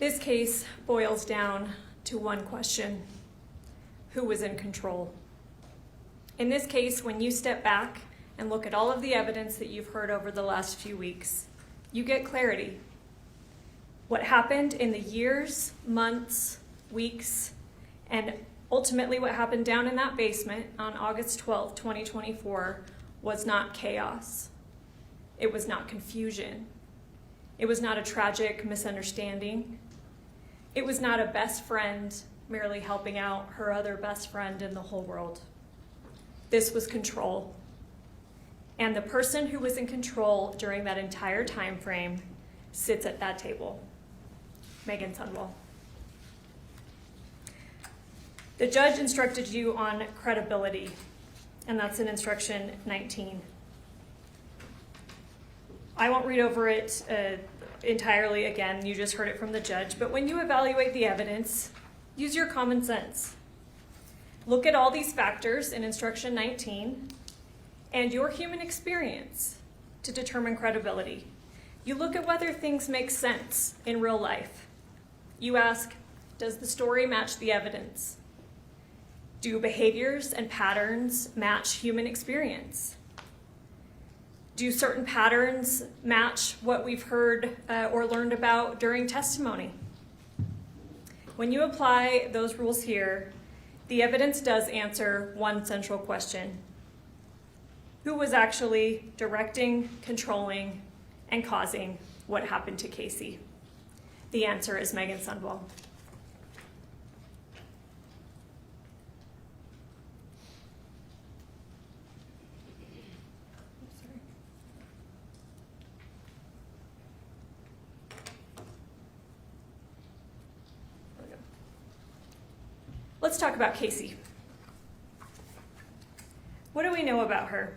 This case boils down to one question: who was in control? In this case, when you step back and look at all of the evidence that you've heard over the last few weeks, you get clarity. What happened in the years, months, weeks, and ultimately what happened down in that basement on August 12, 2024 was not chaos. It was not confusion. It was not a tragic misunderstanding. It was not a best friend merely helping out her other best friend in the whole world. This was control. And the person who was in control during that entire time frame sits at that table: Meggan Sundwall. The judge instructed you on credibility, and that's in instruction 19. I won't read over it entirely again, you just heard it from the judge, but when you evaluate the evidence, use your common sense. Look at all these factors in instruction 19 and your human experience to determine credibility. You look at whether things make sense in real life. You ask, does the story match the evidence? Do behaviors and patterns match human experience? Do certain patterns match what we've heard or learned about during testimony? When you apply those rules here, the evidence does answer one central question: who was actually directing, controlling, and causing what happened to Kacee? The answer is Meggan Sundwall. Let's talk about Kacee. What do we know about her?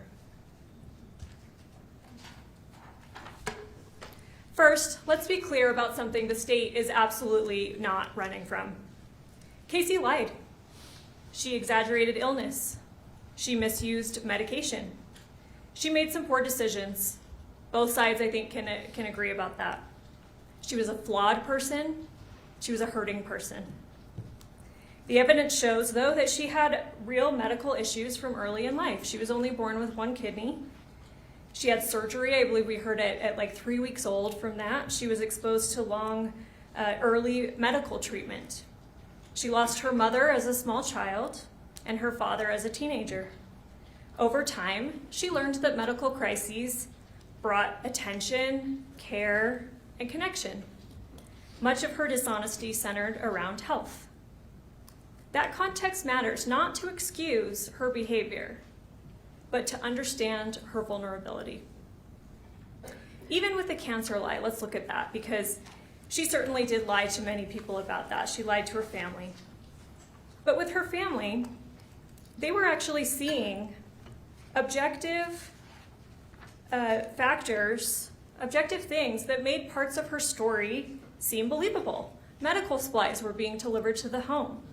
First, let's be clear about something the state is absolutely not running from. Kacee lied. She exaggerated illness. She misused medication. She made some poor decisions. Both sides, I think, can agree about that. She was a flawed person. She was a hurting person. The evidence shows, though, that she had real medical issues from early in life. She was only born with one kidney. She had surgery, I believe we heard it, at like 3 weeks old from that. She was exposed to long, early medical treatment. She lost her mother as a small child and her father as a teenager. Over time, she learned that medical crises brought attention, care, and connection. Much of her dishonesty centered around health. That context matters not to excuse her behavior, but to understand her vulnerability. Even with the cancer lie, let's look at that, because she certainly did lie to many people about that. She lied to her family. But with her family, they were actually seeing objective factors, objective things that made parts of her story seem believable. Medical supplies were being delivered to the home.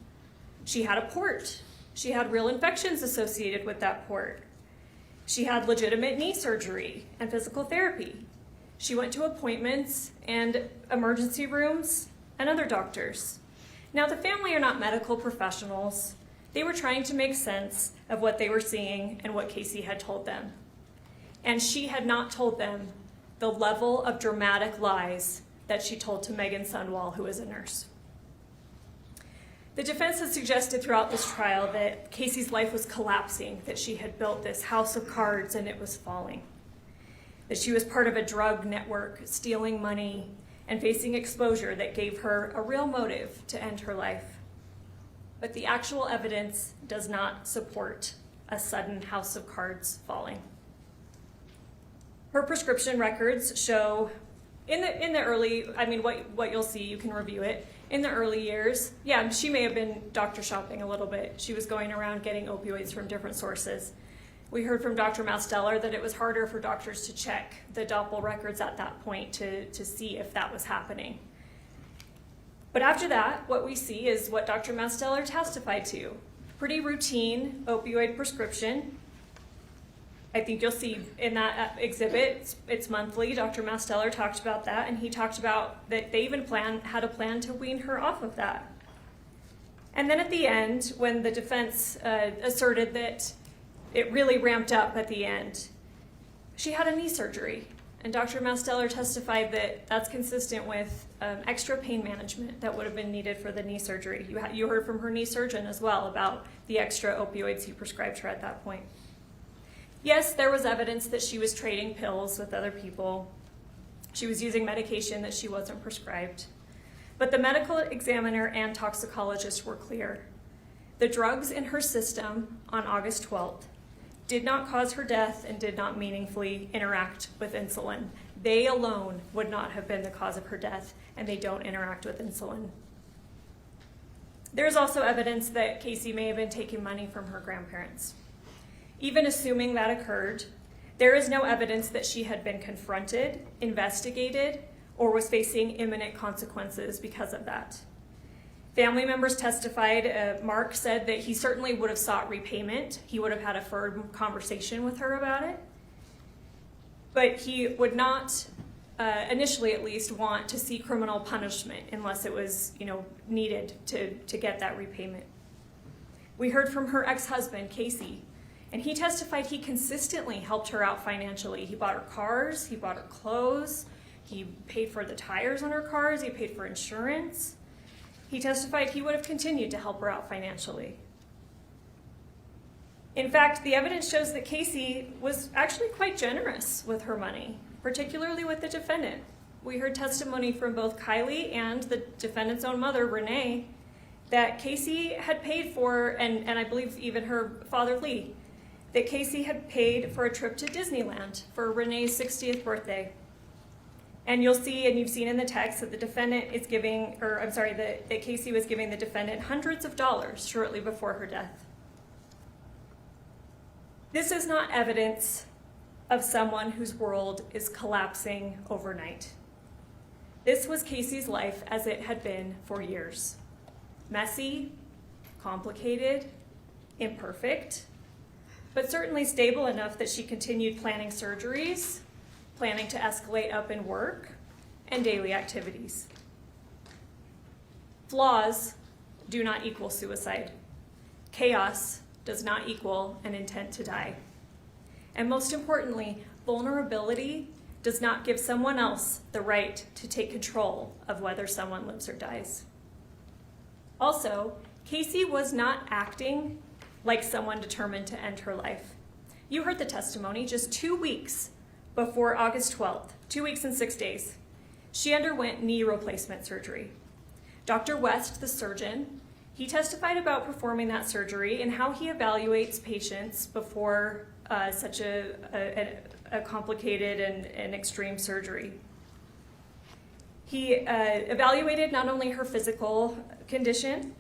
She had a port. She had real infections associated with that port. She had legitimate knee surgery and physical therapy. She went to appointments and emergency rooms and other doctors. Now, the family are not medical professionals. They were trying to make sense of what they were seeing and what Kacee had told them. And she had not told them the level of dramatic lies that she told to Meggan Sundwall, who is a nurse. The defense has suggested throughout this trial that Kacee's life was collapsing, that she had built this house of cards and it was falling, that she was part of a drug network, stealing money and facing exposure that gave her a real motive to end her life. But the actual evidence does not support a sudden house of cards falling. Her prescription records show in the early, what you'll see, you can review it. In the early years, yeah, she may have been doctor shopping a little bit. She was going around getting opioids from different sources. We heard from Dr. Masteller that it was harder for doctors to check the Doppel records at that point to see if that was happening. But after that, what we see is what Dr. Masteller testified to. Pretty routine opioid prescription. I think you'll see in that exhibit, it's monthly, Dr. Masteller talked about that, and he talked about that they even had a plan to wean her off of that. And then at the end, when the defense asserted that it really ramped up at the end, she had a knee surgery. And Dr. Masteller testified that that's consistent with extra pain management that would have been needed for the knee surgery. You heard from her knee surgeon as well about the extra opioids he prescribed her at that point. Yes, there was evidence that she was trading pills with other people. She was using medication that she wasn't prescribed. But the medical examiner and toxicologist were clear. The drugs in her system on August 12th did not cause her death and did not meaningfully interact with insulin. They alone would not have been the cause of her death, and they don't interact with insulin. There's also evidence that Kacee may have been taking money from her grandparents. Even assuming that occurred, there is no evidence that she had been confronted, investigated, or was facing imminent consequences because of that. Family members testified. Mark said that he certainly would have sought repayment. He would have had a firm conversation with her about it. But he would not, initially at least, want to see criminal punishment unless it was, needed to get that repayment. We heard from her ex-husband, Kacee, and he testified he consistently helped her out financially. He bought her cars, he bought her clothes, he paid for the tires on her cars, he paid for insurance. He testified he would have continued to help her out financially. In fact, the evidence shows that Kacee was actually quite generous with her money, particularly with the defendant. We heard testimony from both Kylie and the defendant's own mother, Renee, that Kacee had paid for, and I believe even her father, Lee, that Kacee had paid for a trip to Disneyland for Renee's 60th birthday. And you'll see, and you've seen in the text, that the defendant is giving, that Kacee was giving the defendant hundreds of dollars shortly before her death. This is not evidence of someone whose world is collapsing overnight. This was Kacee's life as it had been for years. Messy, complicated, imperfect, but certainly stable enough that she continued planning surgeries, planning to escalate up in work, and daily activities. Flaws do not equal suicide. Chaos does not equal an intent to die. And most importantly, vulnerability does not give someone else the right to take control of whether someone lives or dies. Also, Kacee was not acting like someone determined to end her life. You heard the testimony just 2 weeks before August 12th, 2 weeks and 6 days. She underwent knee replacement surgery. Dr. West, the surgeon, he testified about performing that surgery and how he evaluates patients before such a complicated and extreme surgery. He evaluated not only her physical condition,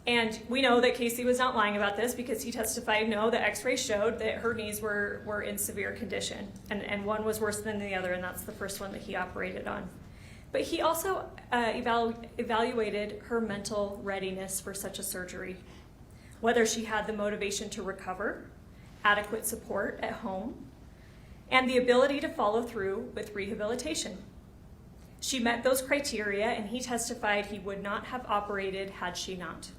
and we know that Kacee was not lying about this because he testified, no, the x-ray showed that her knees were in severe condition, and one was worse than the other, and that's the first one that he operated on. But he also evaluated her mental readiness for such a surgery, whether she had the motivation to recover, adequate support at home, and the ability to follow through with rehabilitation. She met those criteria, and he testified he would not have operated had she not.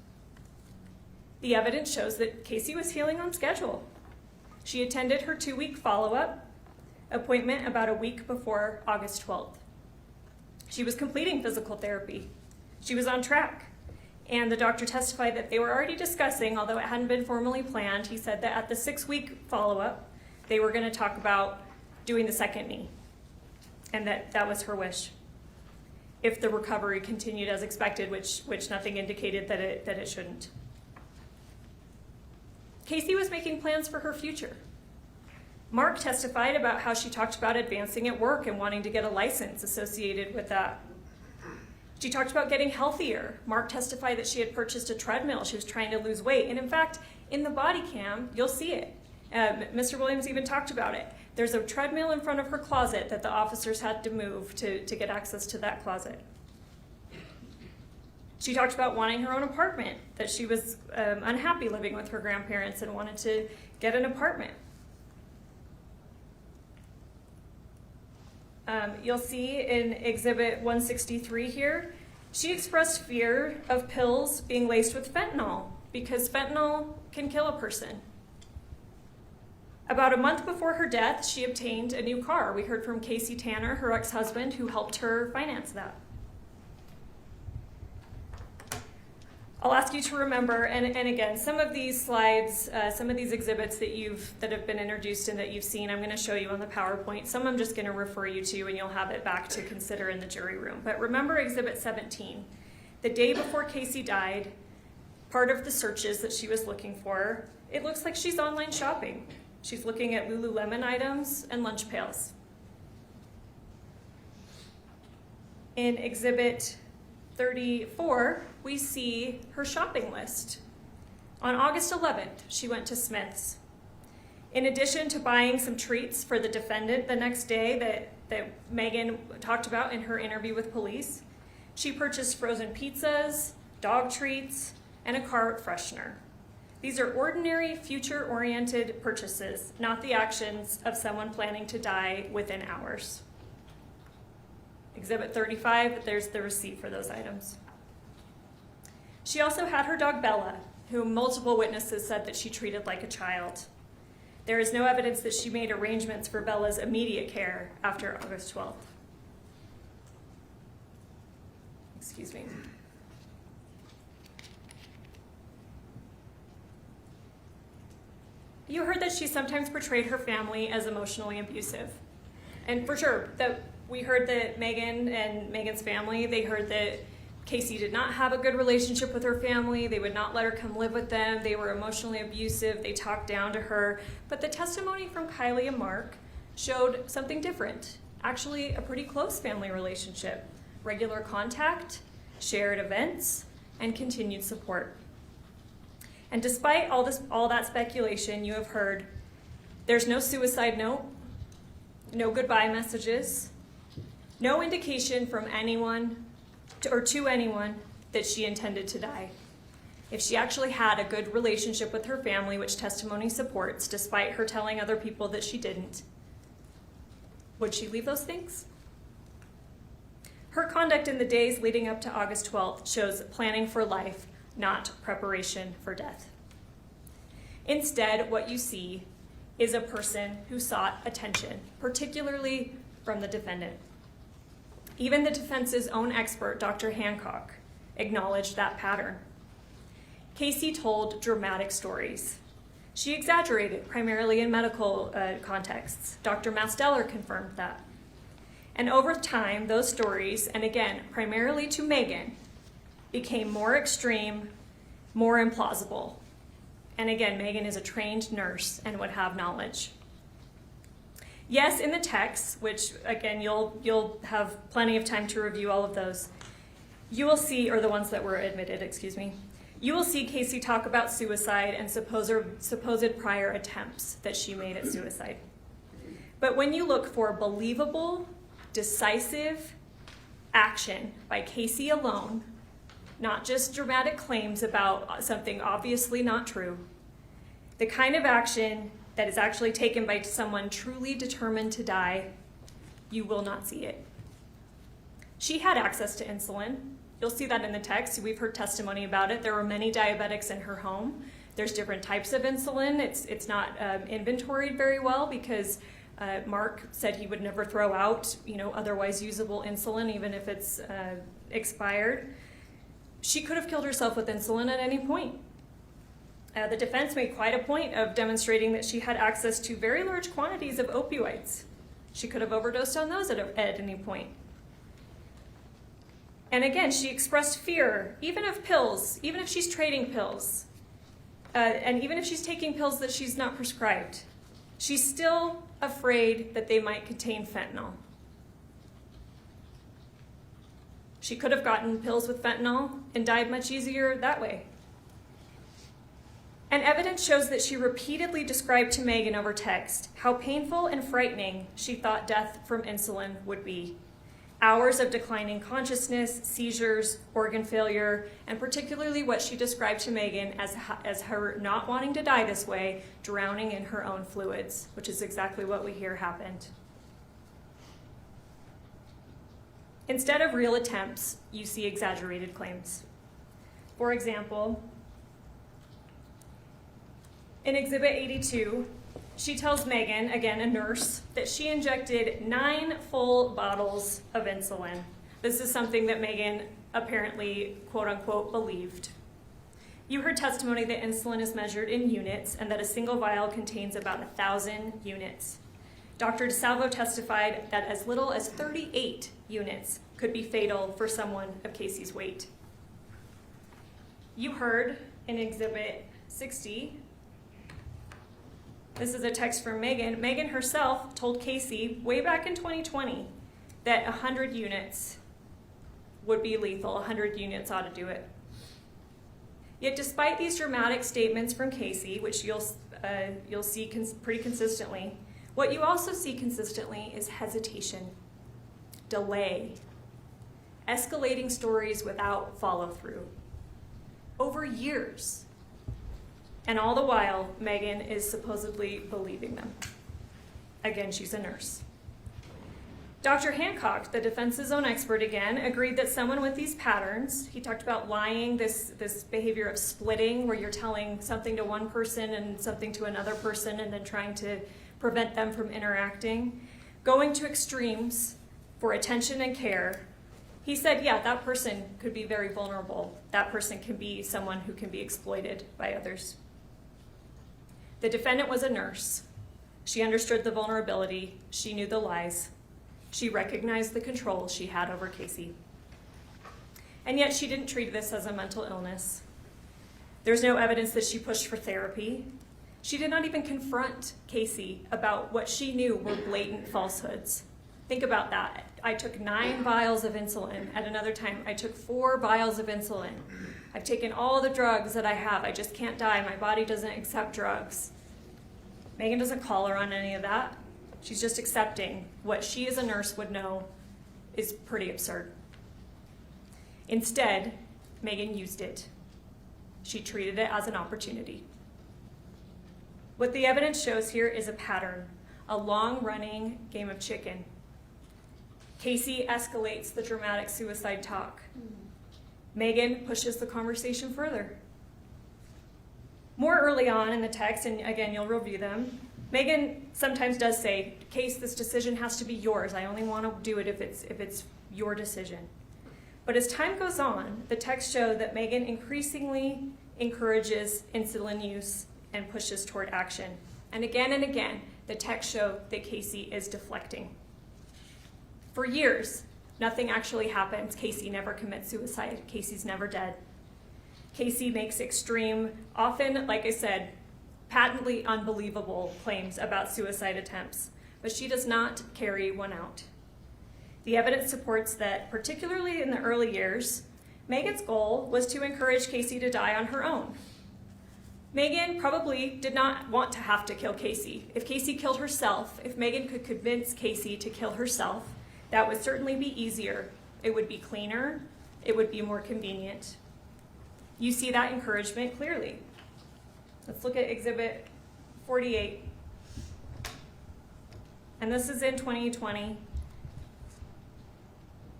The evidence shows that Kacee was healing on schedule. She attended her 2-week follow-up appointment about a week before August 12th. She was completing physical therapy. She was on track. And the doctor testified that they were already discussing, although it hadn't been formally planned, he said that at the 6-week follow-up, they were going to talk about doing the second knee, and that was her wish, if the recovery continued as expected, which nothing indicated that it shouldn't. Kacee was making plans for her future. Mark testified about how she talked about advancing at work and wanting to get a license associated with that. She talked about getting healthier. Mark testified that she had purchased a treadmill. She was trying to lose weight. And in fact, in the body cam, you'll see it. Mr. Williams even talked about it. There's a treadmill in front of her closet that the officers had to move to get access to that closet. She talked about wanting her own apartment, that she was unhappy living with her grandparents and wanted to get an apartment. You'll see in Exhibit 163 here, she expressed fear of pills being laced with fentanyl because fentanyl can kill a person. About a month before her death, she obtained a new car. We heard from Kacee Tanner, her ex-husband, who helped her finance that. I'll ask you to remember, and again, some of these slides, some of these exhibits that have been introduced and that you've seen, I'm going to show you on the PowerPoint. Some I'm just going to refer you to, and you'll have it back to consider in the jury room. But remember Exhibit 17. The day before Kacee died, part of the searches that she was looking for, it looks like she's online shopping. She's looking at Lululemon items and lunch pails. In Exhibit 34, we see her shopping list. On August 11th, she went to Smith's. In addition to buying some treats for the defendant the next day that Meggan talked about in her interview with police, she purchased frozen pizzas, dog treats, and a car freshener. These are ordinary, future-oriented purchases, not the actions of someone planning to die within hours. Exhibit 35, there's the receipt for those items. She also had her dog Bella, whom multiple witnesses said that she treated like a child. There is no evidence that she made arrangements for Bella's immediate care after August 12th. Excuse me. You heard that she sometimes portrayed her family as emotionally abusive. And for sure, we heard that Meggan and Meggan's family, they heard that Kacee did not have a good relationship with her family. They would not let her come live with them. They were emotionally abusive. They talked down to her. But the testimony from Kylie and Mark showed something different. Actually, a pretty close family relationship. Regular contact, shared events, and continued support. And despite all that speculation, you have heard there's no suicide note, no goodbye messages, no indication from anyone to anyone that she intended to die. If she actually had a good relationship with her family, which testimony supports, despite her telling other people that she didn't, would she leave those things? Her conduct in the days leading up to August 12th shows planning for life, not preparation for death. Instead, what you see is a person who sought attention, particularly from the defendant. Even the defense's own expert, Dr. Hancock, acknowledged that pattern. Kacee told dramatic stories. She exaggerated, primarily in medical contexts. Dr. Masteller confirmed that. And over time, those stories, and again, primarily to Meggan, became more extreme, more implausible. And again, Meggan is a trained nurse and would have knowledge. Yes, in the text, which again, you'll have plenty of time to review all of those, you will see, or the ones that were admitted, excuse me, you will see Kacee talk about suicide and supposed prior attempts that she made at suicide. But when you look for believable, decisive action by Kacee alone, not just dramatic claims about something obviously not true, the kind of action that is actually taken by someone truly determined to die, you will not see it. She had access to insulin. You'll see that in the text. We've heard testimony about it. There were many diabetics in her home. There's different types of insulin. It's not inventoried very well because Mark said he would never throw out, otherwise usable insulin, even if it's expired. She could have killed herself with insulin at any point. The defense made quite a point of demonstrating that she had access to very large quantities of opioids. She could have overdosed on those at any point. And again, she expressed fear, even of pills, even if she's trading pills, and even if she's taking pills that she's not prescribed. She's still afraid that they might contain fentanyl. She could have gotten pills with fentanyl and died much easier that way. And evidence shows that she repeatedly described to Meggan over text how painful and frightening she thought death from insulin would be. Hours of declining consciousness, seizures, organ failure, and particularly what she described to Meggan as her not wanting to die this way, drowning in her own fluids, which is exactly what we hear happened. Instead of real attempts, you see exaggerated claims. For example, in Exhibit 82, she tells Meggan, again a nurse, that she injected 9 full bottles of insulin. This is something that Meggan apparently, quote unquote, believed. You heard testimony that insulin is measured in units and that a single vial contains about 1,000 units. Dr. DeSalvo testified that as little as 38 units could be fatal for someone of Kacee's weight. You heard in Exhibit 60, this is a text from Meggan. Meggan herself told Kacee way back in 2020 that 100 units would be lethal, 100 units ought to do it. Yet despite these dramatic statements from Kacee, which you'll see pretty consistently, what you also see consistently is hesitation, delay, escalating stories without follow-through, over years. And all the while, Meggan is supposedly believing them. Again, she's a nurse. Dr. Hancock, the defense's own expert again, agreed that someone with these patterns, he talked about lying, this behavior of splitting, where you're telling something to one person and something to another person and then trying to prevent them from interacting, going to extremes for attention and care. He said, yeah, that person could be very vulnerable. That person can be someone who can be exploited by others. The defendant was a nurse. She understood the vulnerability. She knew the lies. She recognized the control she had over Kacee. And yet she didn't treat this as a mental illness. There's no evidence that she pushed for therapy. She did not even confront Kacee about what she knew were blatant falsehoods. Think about that. I took 9 vials of insulin. At another time, I took 4 vials of insulin. I've taken all the drugs that I have. I just can't die. My body doesn't accept drugs. Meggan doesn't call her on any of that. She's just accepting what she as a nurse would know is pretty absurd. Instead, Meggan used it. She treated it as an opportunity. What the evidence shows here is a pattern, a long-running game of chicken. Kacee escalates the dramatic suicide talk. Meggan pushes the conversation further. More early on in the text, and again, you'll review them, Meggan sometimes does say, Kacee, this decision has to be yours. I only want to do it if it's your decision. But as time goes on, the text shows that Meggan increasingly encourages insulin use and pushes toward action. And again, the text show that Kacee is deflecting. For years, nothing actually happens. Kacee never commits suicide. Kacee's never dead. Kacee makes extreme, often, like I said, patently unbelievable claims about suicide attempts, but she does not carry one out. The evidence supports that, particularly in the early years, Meggan's goal was to encourage Kacee to die on her own. Meggan probably did not want to have to kill Kacee. If Kacee killed herself, if Meggan could convince Kacee to kill herself, that would certainly be easier. It would be cleaner. It would be more convenient. You see that encouragement clearly. Let's look at Exhibit 48. And this is in 2020.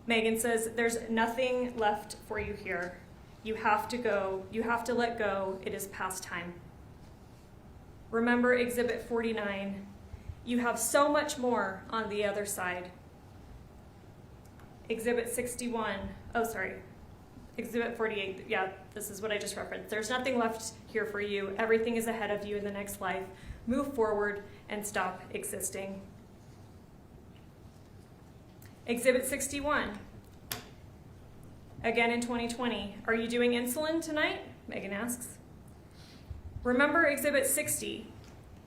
Meggan says, there's nothing left for you here. You have to go. You have to let go. It is past time. Remember Exhibit 49. You have so much more on the other side. Exhibit 61. Exhibit 48. Yeah, this is what I just referenced. There's nothing left here for you. Everything is ahead of you in the next life. Move forward and stop existing. Exhibit 61. Again in 2020. Are you doing insulin tonight? Meggan asks. Remember Exhibit 60.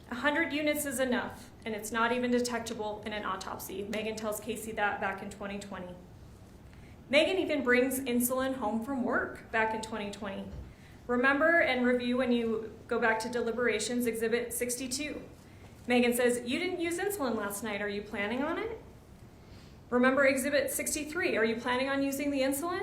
100 units is enough, and it's not even detectable in an autopsy. Meggan tells Kacee that back in 2020. Meggan even brings insulin home from work back in 2020. Remember and review when you go back to deliberations, Exhibit 62. Meggan says, you didn't use insulin last night. Are you planning on it? Remember Exhibit 63. Are you planning on using the insulin?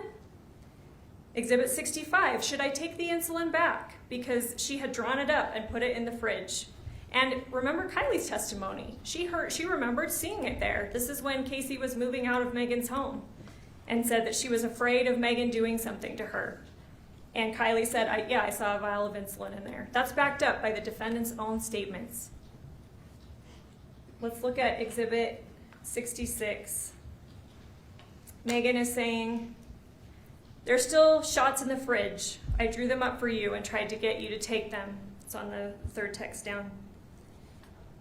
Exhibit 65. Should I take the insulin back? Because she had drawn it up and put it in the fridge. And remember Kylie's testimony. She remembered seeing it there. This is when Kacee was moving out of Meggan's home. and said that she was afraid of Meggan doing something to her. And Kylie said, I saw a vial of insulin in there. That's backed up by the defendant's own statements. Let's look at Exhibit 66. Meggan is saying, "There's still shots in the fridge. I drew them up for you and tried to get you to take them." It's on the third text down.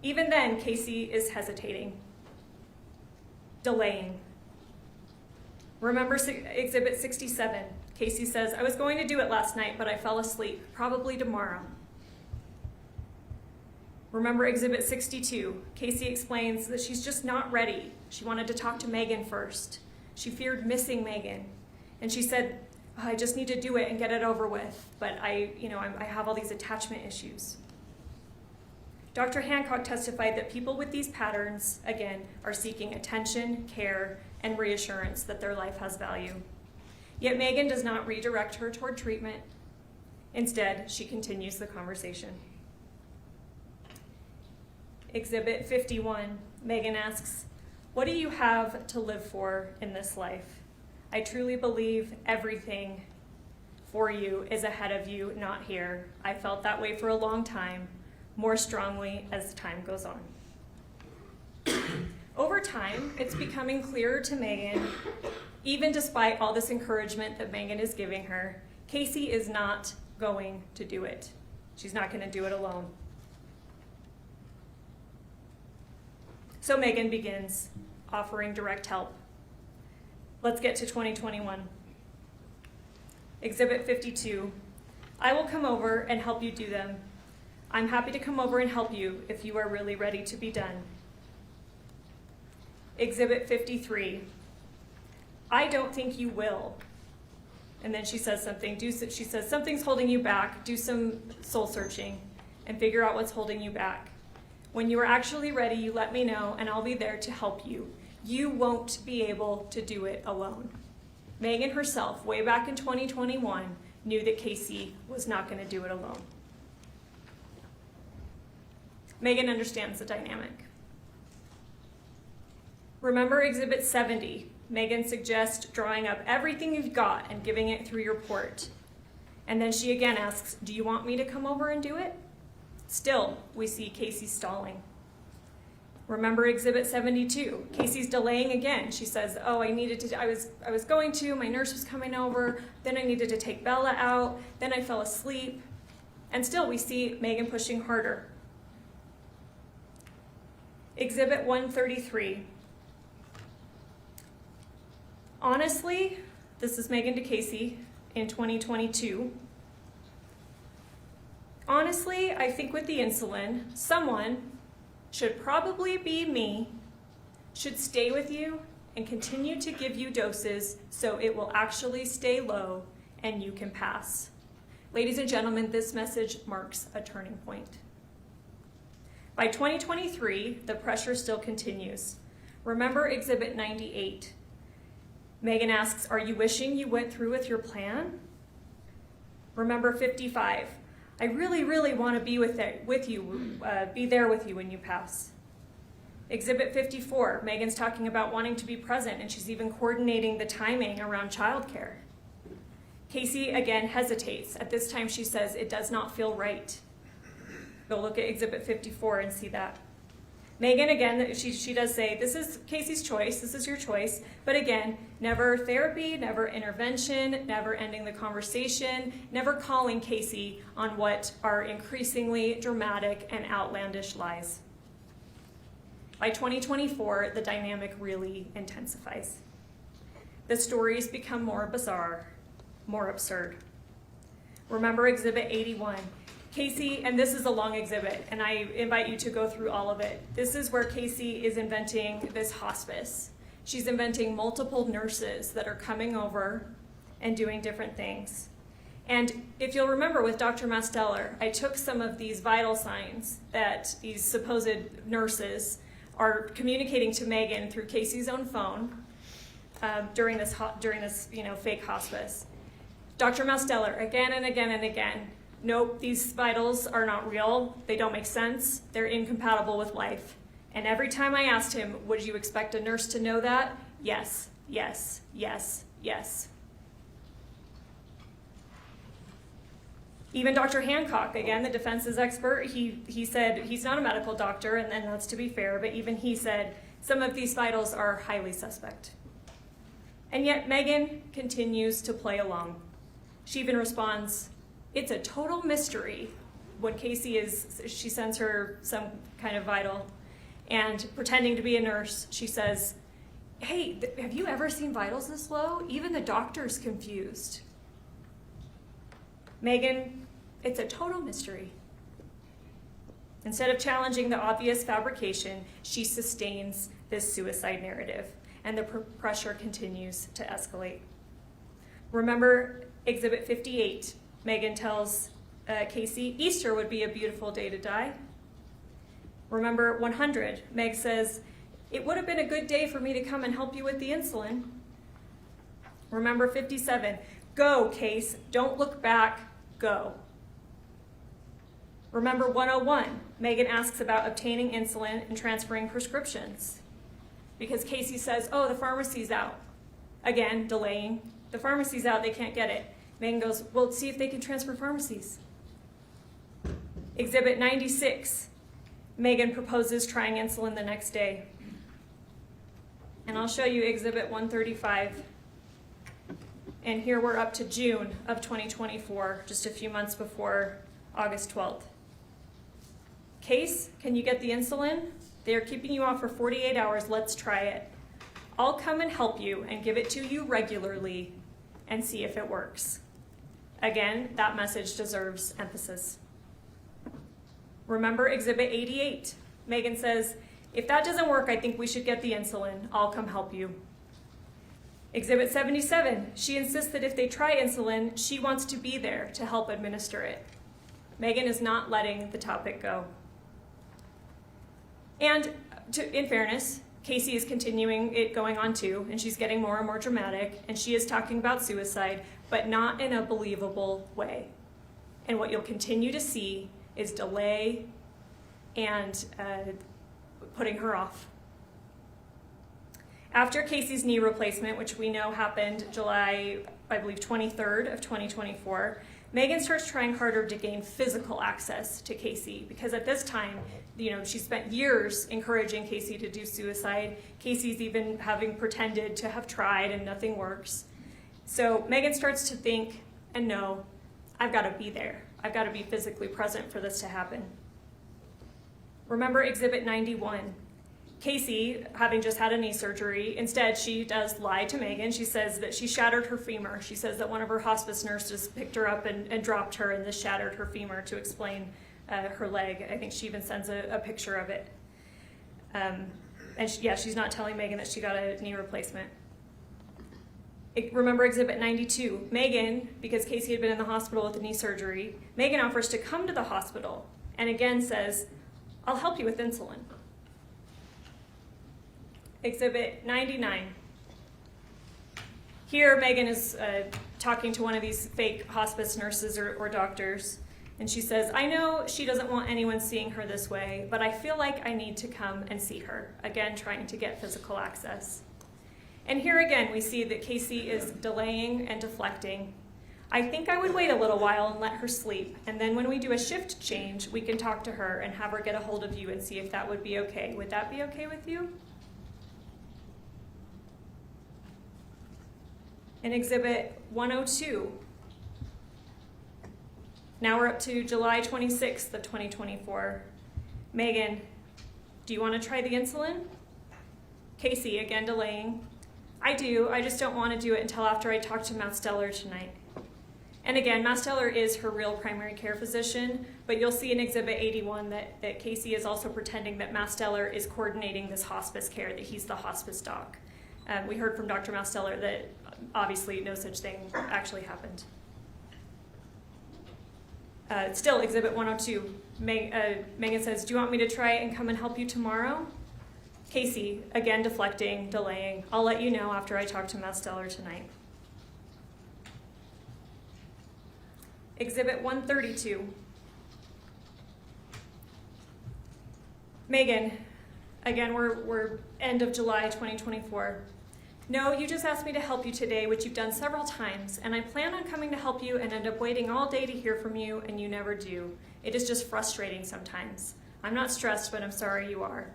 Even then, Kacee is hesitating, delaying. Remember Exhibit 67. Kacee says, "I was going to do it last night, but I fell asleep. Probably tomorrow." Remember Exhibit 62. Kacee explains that she's just not ready. She wanted to talk to Meggan first. She feared missing Meggan. And she said, "I just need to do it and get it over with, but I have all these attachment issues." Dr. Hancock testified that people with these patterns, again, are seeking attention, care, and reassurance that their life has value. Yet Meggan does not redirect her toward treatment. Instead, she continues the conversation. Exhibit 51, Meggan asks, "What do you have to live for in this life? I truly believe everything for you is ahead of you, not here. I felt that way for a long time, more strongly as time goes on." Over time, it's becoming clearer to Meggan, even despite all this encouragement that Meggan is giving her, Kacee is not going to do it. She's not going to do it alone. So Meggan begins offering direct help. Let's get to 2021. Exhibit 52. "I will come over and help you do them. I'm happy to come over and help you if you are really ready to be done." Exhibit 53. "I don't think you will." And then she says something. She says, "Something's holding you back. Do some soul searching and figure out what's holding you back. When you are actually ready, you let me know and I'll be there to help you. You won't be able to do it alone." Meggan herself, way back in 2021, knew that Kacee was not going to do it alone. Meggan understands the dynamic. Remember Exhibit 70. Meggan suggests drawing up everything you've got and giving it through your report. And then she again asks, "Do you want me to come over and do it?" Still, we see Kacee stalling. Remember Exhibit 72. Kacee's delaying again. She says, "Oh, I was going to, my nurse was coming over, then I needed to take Bella out, then I fell asleep." And still we see Meggan pushing harder. Exhibit 133. Honestly, this is Meggan to Kacee in 2022. "Honestly, I think with the insulin, someone, should probably be me, should stay with you and continue to give you doses so it will actually stay low and you can pass." Ladies and gentlemen, this message marks a turning point. By 2023, the pressure still continues. Remember Exhibit 98. Meggan asks, "Are you wishing you went through with your plan?" Remember 55. "I really, really want to be be there with you when you pass." Exhibit 54, Meggan's talking about wanting to be present, and she's even coordinating the timing around childcare. Kacee again hesitates. At this time, she says, "It does not feel right." Go look at Exhibit 54 and see that. Meggan, again, she does say, "This is Kacee's choice, this is your choice," but again, never therapy, never intervention, never ending the conversation, never calling Kacee on what are increasingly dramatic and outlandish lies. By 2024, the dynamic really intensifies. The stories become more bizarre, more absurd. Remember Exhibit 81. Kacee, and this is a long exhibit, and I invite you to go through all of it. This is where Kacee is inventing this hospice. She's inventing multiple nurses that are coming over and doing different things. And if you'll remember with Dr. Masteller, I took some of these vital signs that these supposed nurses are communicating to Meggan through Kacee's own phone during this fake hospice. Dr. Masteller, again and again and again, "Nope, these vitals are not real. They don't make sense. They're incompatible with life." And every time I asked him, "Would you expect a nurse to know that?" "Yes, yes, yes, yes. Even Dr. Hancock, again, the defense's expert, he said he's not a medical doctor, and that's to be fair, but even he said some of these vitals are highly suspect. And yet Meggan continues to play along. She even responds, "It's a total mystery." When she sends her some kind of vital, and pretending to be a nurse, she says, "Hey, have you ever seen vitals this low? Even the doctor's confused." Meggan, it's a total mystery. Instead of challenging the obvious fabrication, she sustains this suicide narrative, and the pressure continues to escalate. Remember Exhibit 58, Meggan tells Kacee, "Easter would be a beautiful day to die." Remember 100, Meg says, "It would have been a good day for me to come and help you with the insulin." Remember 57, "Go, Case, don't look back, go." Remember 101, Meggan asks about obtaining insulin and transferring prescriptions. Because Kacee says, "Oh, the pharmacy's out." Again, delaying. "The pharmacy's out, they can't get it." Meggan goes, "Well, see if they can transfer pharmacies." Exhibit 96, Meggan proposes trying insulin the next day. And I'll show you Exhibit 135. And here we're up to June of 2024, just a few months before August 12th. "Case, can you get the insulin? They are keeping you off for 48 hours, let's try it. I'll come and help you and give it to you regularly and see if it works." Again, that message deserves emphasis. Remember Exhibit 88. Meggan says, "If that doesn't work, I think we should get the insulin. I'll come help you." Exhibit 77. She insists that if they try insulin, she wants to be there to help administer it. Meggan is not letting the topic go. And in fairness, Kacee is continuing it going on too, and she's getting more and more dramatic, and she is talking about suicide, but not in a believable way. And what you'll continue to see is delay and putting her off. After Kacee's knee replacement, which we know happened July, I believe, 23rd of 2024, Meggan starts trying harder to gain physical access to Kacee, because at this time, she spent years encouraging Kacee to do suicide. Kacee's even having pretended to have tried and nothing works. So Meggan starts to think and know, I've got to be there. I've got to be physically present for this to happen. Remember Exhibit 91. Kacee, having just had a knee surgery, instead she does lie to Meggan. She says that she shattered her femur. She says that one of her hospice nurses picked her up and dropped her, and this shattered her femur to explain her leg. I think she even sends a picture of it. She's not telling Meggan that she got a knee replacement. Remember Exhibit 92. Meggan, because Kacee had been in the hospital with a knee surgery, Meggan offers to come to the hospital and again says, "I'll help you with insulin." Exhibit 99. Here, Meggan is talking to one of these fake hospice nurses or doctors, and she says, "I know she doesn't want anyone seeing her this way, but I feel like I need to come and see her." Again, trying to get physical access. And here again, we see that Kacee is delaying and deflecting. "I think I would wait a little while and let her sleep, and then when we do a shift change, we can talk to her and have her get a hold of you and see if that would be okay. Would that be okay with you?" In Exhibit 102, now we're up to July 26th of 2024. Meggan, "Do you want to try the insulin?" Kacee, again delaying. "I do, I just don't want to do it until after I talk to Masteller tonight." And again, Masteller is her real primary care physician, but you'll see in Exhibit 81 that Kacee is also pretending that Masteller is coordinating this hospice care, that he's the hospice doc. We heard from Dr. Masteller that obviously no such thing actually happened. Still, Exhibit 102, Meggan says, "Do you want me to try and come and help you tomorrow?" Kacee, again deflecting, delaying. "I'll let you know after I talk to Masteller tonight." Exhibit 132. Meggan, again, we're end of July 2024. No, you just asked me to help you today, which you've done several times, and I plan on coming to help you and end up waiting all day to hear from you, and you never do. It is just frustrating sometimes. I'm not stressed, but I'm sorry you are.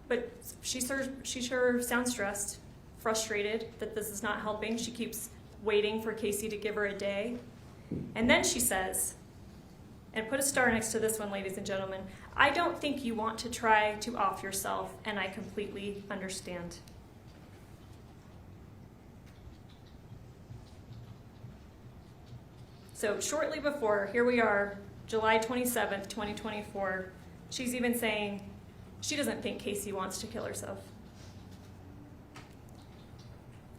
But she sure sounds stressed, frustrated that this is not helping. She keeps waiting for Kacee to give her a day. And then she says, and put a star next to this one, ladies and gentlemen, I don't think you want to try to off yourself, and I completely understand. So shortly before, here we are, July 27th, 2024, she's even saying she doesn't think Kacee wants to kill herself.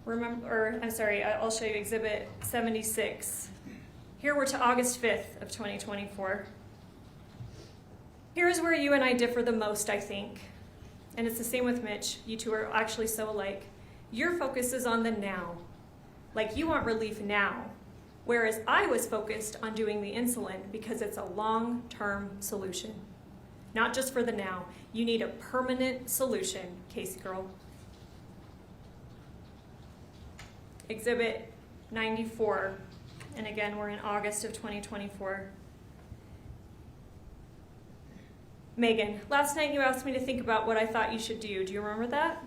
I'll show you Exhibit 76. Here we're to August 5th of 2024. Here's where you and I differ the most, I think. And it's the same with Mitch. You two are actually so alike. Your focus is on the now. Like you want relief now. Whereas I was focused on doing the insulin because it's a long-term solution. Not just for the now. You need a permanent solution, Kacee girl. Exhibit 94, and again, we're in August of 2024. Meggan, last night you asked me to think about what I thought you should do. Do you remember that?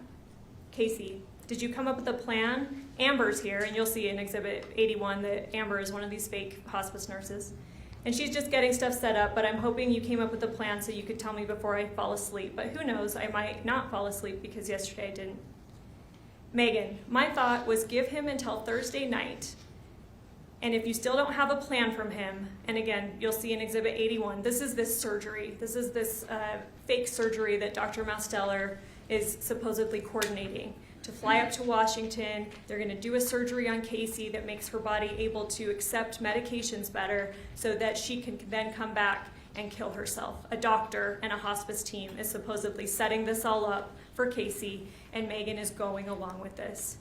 Kacee, did you come up with a plan? Amber's here, and you'll see in Exhibit 81 that Amber is one of these fake hospice nurses. And she's just getting stuff set up, but I'm hoping you came up with a plan so you could tell me before I fall asleep. But who knows, I might not fall asleep because yesterday I didn't. Meggan, my thought was give him until Thursday night. And if you still don't have a plan from him, and again, you'll see in Exhibit 81, this is this surgery. This is this fake surgery that Dr. Masteller is supposedly coordinating. To fly up to Washington, they're going to do a surgery on Kacee that makes her body able to accept medications better so that she can then come back and kill herself. A doctor and a hospice team is supposedly setting this all up for Kacee, and Meggan is going along with this.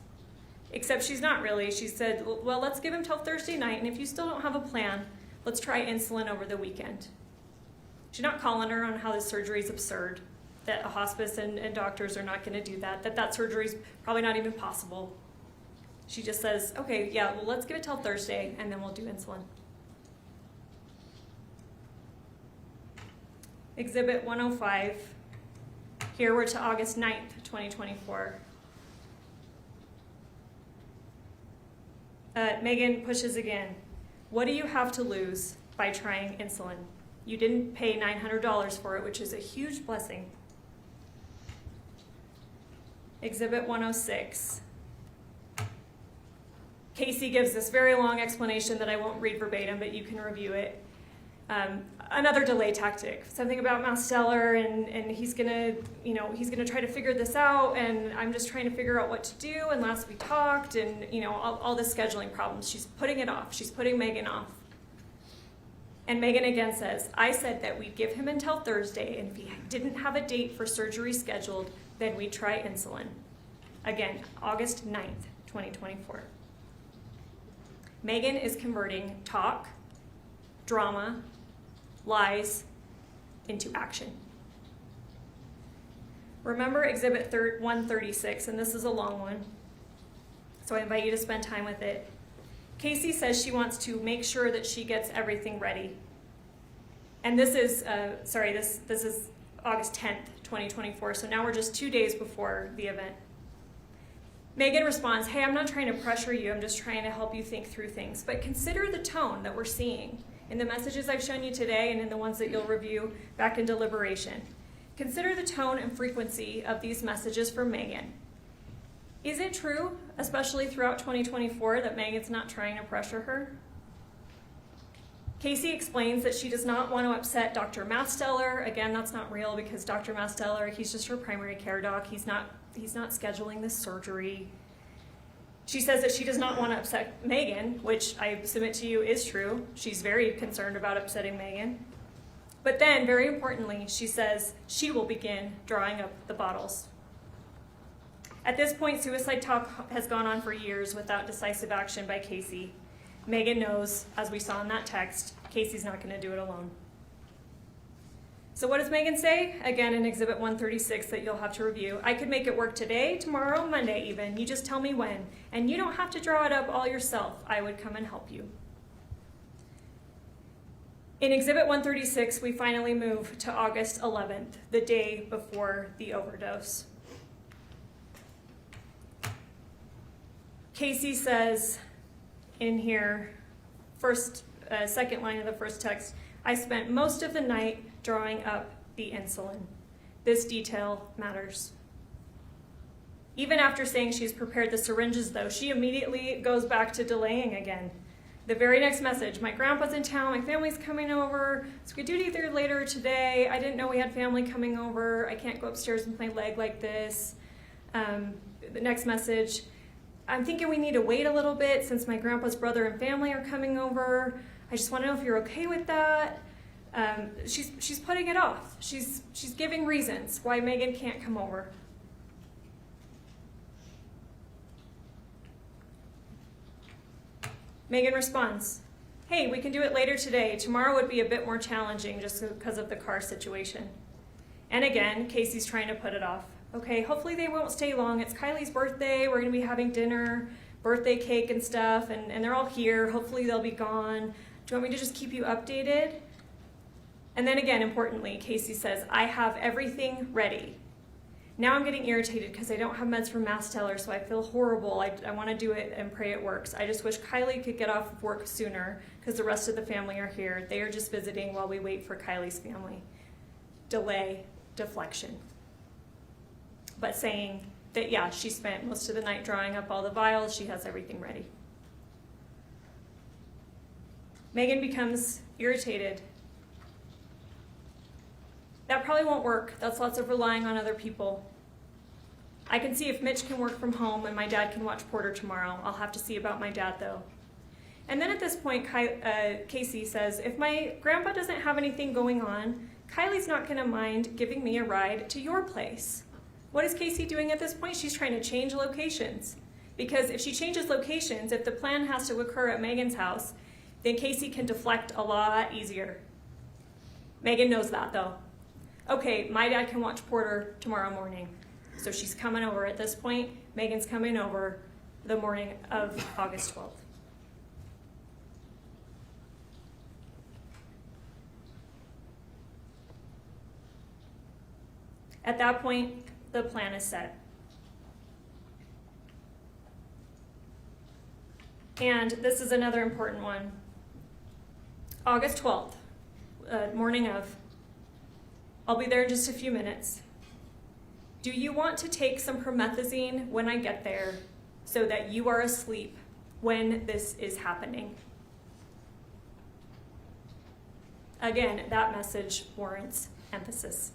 Except she's not really. She said, well, let's give him till Thursday night, and if you still don't have a plan, let's try insulin over the weekend. She's not calling her on how this surgery is absurd, that a hospice and doctors are not going to do that, that surgery is probably not even possible. She just says, okay, yeah, well, let's give it till Thursday, and then we'll do insulin. Exhibit 105. Here we're to August 9th, 2024. Meggan pushes again. What do you have to lose by trying insulin? You didn't pay $900 for it, which is a huge blessing. Exhibit 106. Kacee gives this very long explanation that I won't read verbatim, but you can review it. Another delay tactic, something about Masteller, and he's gonna try to figure this out, and I'm just trying to figure out what to do, and last we talked, and all the scheduling problems. She's putting it off. She's putting Meggan off. And Meggan again says, I said that we'd give him until Thursday, and if he didn't have a date for surgery scheduled, then we'd try insulin. Again, August 9th, 2024. Meggan is converting talk, drama, lies into action. Remember Exhibit 136, and this is a long one, so I invite you to spend time with it. Kacee says she wants to make sure that she gets everything ready. And this is, this is August 10th, 2024, so now we're just 2 days before the event. Meggan responds, hey, I'm not trying to pressure you, I'm just trying to help you think through things, but consider the tone that we're seeing in the messages I've shown you today and in the ones that you'll review back in deliberation. Consider the tone and frequency of these messages from Meggan. Is it true, especially throughout 2024, that Meggan's not trying to pressure her? Kacee explains that she does not want to upset Dr. Masteller. Again, that's not real because Dr. Masteller, he's just her primary care doc. He's not scheduling this surgery. She says that she does not want to upset Meggan, which I submit to you is true. She's very concerned about upsetting Meggan. But then, very importantly, she says she will begin drawing up the bottles. At this point, suicide talk has gone on for years without decisive action by Kacee. Meggan knows, as we saw in that text, Kacee's not going to do it alone. So what does Meggan say? Again, in Exhibit 136 that you'll have to review. I could make it work today, tomorrow, Monday even. You just tell me when. And you don't have to draw it up all yourself. I would come and help you. In Exhibit 136, we finally move to August 11th, the day before the overdose. Kacee says in here, second line of the first text, I spent most of the night drawing up the insulin. This detail matters. Even after saying she's prepared the syringes, though, she immediately goes back to delaying again. The very next message, my grandpa's in town, my family's coming over, so we could do it either later today. I didn't know we had family coming over. I can't go upstairs with my leg like this. The next message, I'm thinking we need to wait a little bit since my grandpa's brother and family are coming over. I just want to know if you're okay with that. She's putting it off. She's giving reasons why Meggan can't come over. Meggan responds, hey, we can do it later today. Tomorrow would be a bit more challenging just because of the car situation. And again, Kacee's trying to put it off. Okay, hopefully they won't stay long. It's Kylie's birthday. We're going to be having dinner, birthday cake and stuff, and they're all here. Hopefully they'll be gone. Do you want me to just keep you updated? And then again, importantly, Kacee says, I have everything ready. Now I'm getting irritated because I don't have meds for Masteller, so I feel horrible. I want to do it and pray it works. I just wish Kylie could get off of work sooner because the rest of the family are here. They are just visiting while we wait for Kylie's family. Delay, deflection. But saying that, yeah, she spent most of the night drawing up all the vials. She has everything ready. Meggan becomes irritated. That probably won't work. That's lots of relying on other people. I can see if Mitch can work from home and my dad can watch Porter tomorrow. I'll have to see about my dad, though. And then at this point, Kacee says, if my grandpa doesn't have anything going on, Kylie's not going to mind giving me a ride to your place. What is Kacee doing at this point? She's trying to change locations. Because if she changes locations, if the plan has to occur at Meggan's house, then Kacee can deflect a lot easier. Meggan knows that, though. Okay, my dad can watch Porter tomorrow morning. So she's coming over at this point. Meggan's coming over the morning of August 12th. At that point, the plan is set. And this is another important one. August 12th, morning of. I'll be there in just a few minutes. Do you want to take some promethazine when I get there so that you are asleep when this is happening? Again, that message warrants emphasis.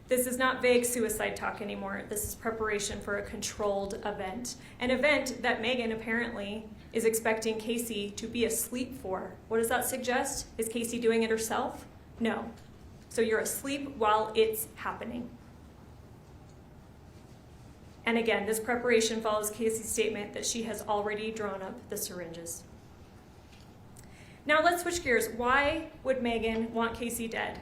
This is not vague suicide talk anymore. This is preparation for a controlled event. An event that Meggan apparently is expecting Kacee to be asleep for. What does that suggest? Is Kacee doing it herself? No. So you're asleep while it's happening. And again, this preparation follows Kacee's statement that she has already drawn up the syringes. Now let's switch gears. Why would Meggan want Kacee dead?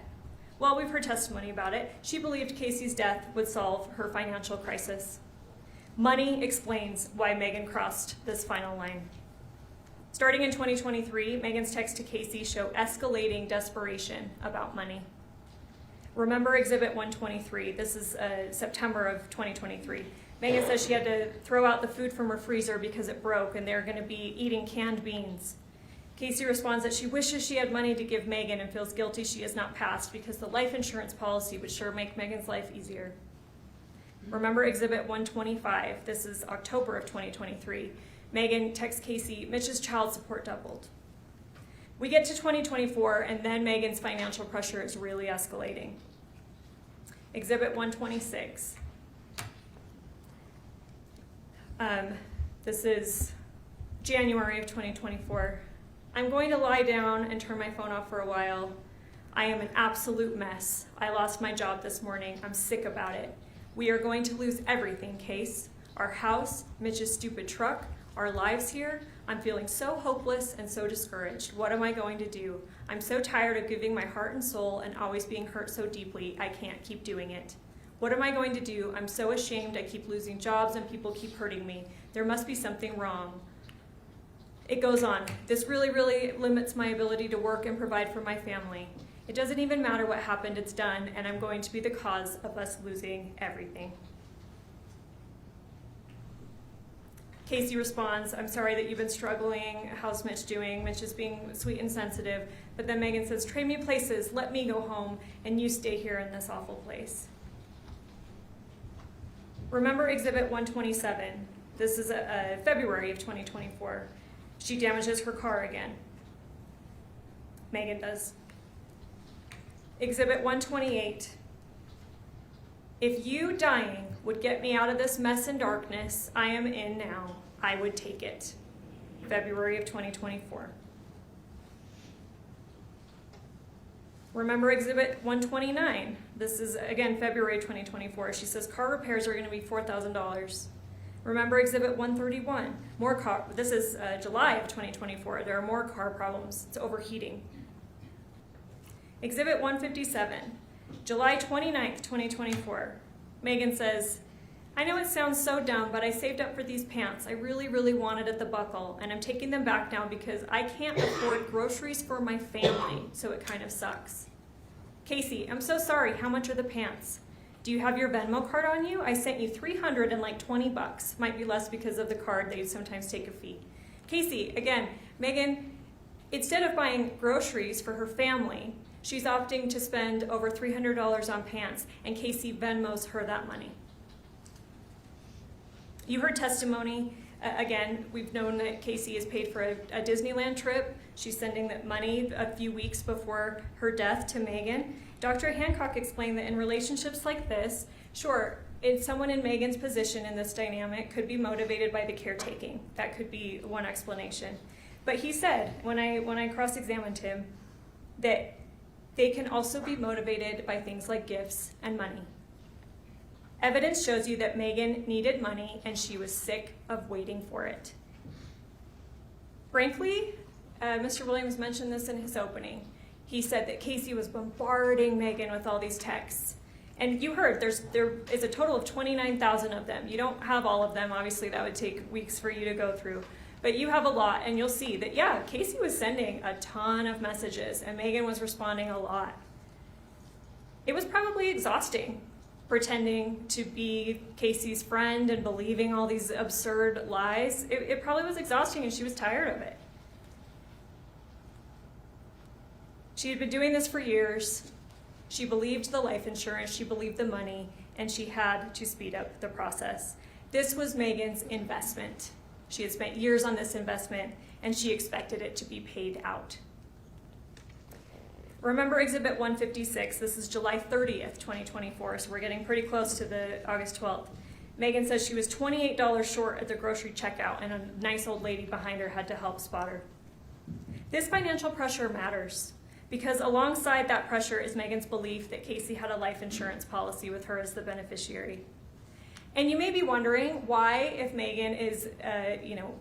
Well, we've heard testimony about it. She believed Kacee's death would solve her financial crisis. Money explains why Meggan crossed this final line. Starting in 2023, Meggan's texts to Kacee show escalating desperation about money. Remember Exhibit 123. This is September of 2023. Meggan says she had to throw out the food from her freezer because it broke and they're going to be eating canned beans. Kacee responds that she wishes she had money to give Meggan and feels guilty she has not passed because the life insurance policy would sure make Meggan's life easier. Remember Exhibit 125. This is October of 2023. Meggan texts Kacee, Mitch's child support doubled. We get to 2024, and then Meggan's financial pressure is really escalating. Exhibit 126. This is January of 2024. I'm going to lie down and turn my phone off for a while. I am an absolute mess. I lost my job this morning. I'm sick about it. We are going to lose everything, Case. Our house, Mitch's stupid truck, our lives here. I'm feeling so hopeless and so discouraged. What am I going to do? I'm so tired of giving my heart and soul and always being hurt so deeply. I can't keep doing it. What am I going to do? I'm so ashamed. I keep losing jobs and people keep hurting me. There must be something wrong. It goes on. This really, really limits my ability to work and provide for my family. It doesn't even matter what happened, it's done, and I'm going to be the cause of us losing everything. Kacee responds, I'm sorry that you've been struggling. How's Mitch doing? Mitch is being sweet and sensitive. But then Meggan says, trade me places, let me go home, and you stay here in this awful place. Remember Exhibit 127. This is February of 2024. She damages her car again. Meggan does. Exhibit 128. If you dying would get me out of this mess and darkness I am in now, I would take it. February of 2024. Remember Exhibit 129. This is, again, February 2024. She says car repairs are going to be $4,000. Remember Exhibit 131. This is July of 2024. There are more car problems. It's overheating. Exhibit 157. July 29th, 2024. Meggan says, I know it sounds so dumb, but I saved up for these pants. I really, really wanted at the buckle, and I'm taking them back now because I can't afford groceries for my family, so it kind of sucks. Kacee, I'm so sorry. How much are the pants? Do you have your Venmo card on you? I sent you $320. Might be less because of the card. They sometimes take a fee. Kacee, again, Meggan, instead of buying groceries for her family, she's opting to spend over $300 on pants, and Kacee Venmos her that money. You heard testimony. Again, we've known that Kacee is paid for a Disneyland trip. She's sending that money a few weeks before her death to Meggan. Dr. Hancock explained that in relationships like this, sure, someone in Meggan's position in this dynamic could be motivated by the caretaking. That could be one explanation. But he said, when I cross-examined him, that they can also be motivated by things like gifts and money. Evidence shows you that Meggan needed money and she was sick of waiting for it. Frankly, Mr. Williams mentioned this in his opening. He said that Kacee was bombarding Meggan with all these texts. And you heard there is a total of 29,000 of them. You don't have all of them. Obviously, that would take weeks for you to go through. But you have a lot, and you'll see that, yeah, Kacee was sending a ton of messages, and Meggan was responding a lot. It was probably exhausting, pretending to be Kacee's friend and believing all these absurd lies. It probably was exhausting, and she was tired of it. She had been doing this for years. She believed the life insurance, she believed the money, and she had to speed up the process. This was Meggan's investment. She had spent years on this investment, and she expected it to be paid out. Remember Exhibit 156. This is July 30th, 2024, so we're getting pretty close to the August 12th. Meggan says she was $28 short at the grocery checkout, and a nice old lady behind her had to help spot her. This financial pressure matters, because alongside that pressure is Meggan's belief that Kacee had a life insurance policy with her as the beneficiary. And you may be wondering why, if Meggan is,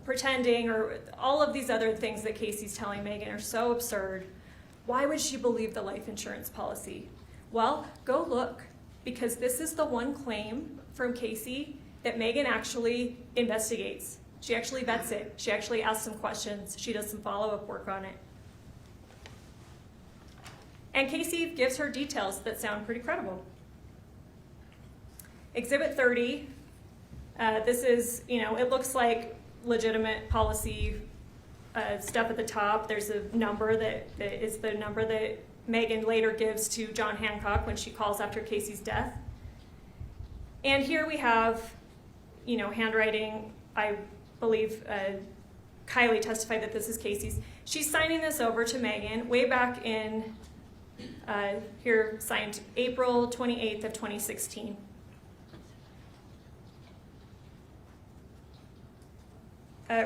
pretending, or all of these other things that Kacee's telling Meggan are so absurd, why would she believe the life insurance policy? Well, go look, because this is the one claim from Kacee that Meggan actually investigates. She actually vets it. She actually asks some questions. She does some follow-up work on it. And Kacee gives her details that sound pretty credible. Exhibit 30, this is, it looks like legitimate policy stuff at the top. There's a number that is the number that Meggan later gives to John Hancock when she calls after Kacee's death. And here we have, handwriting. I believe Kylie testified that this is Kacee's. She's signing this over to Meggan way back in, here signed April 28th of 2016.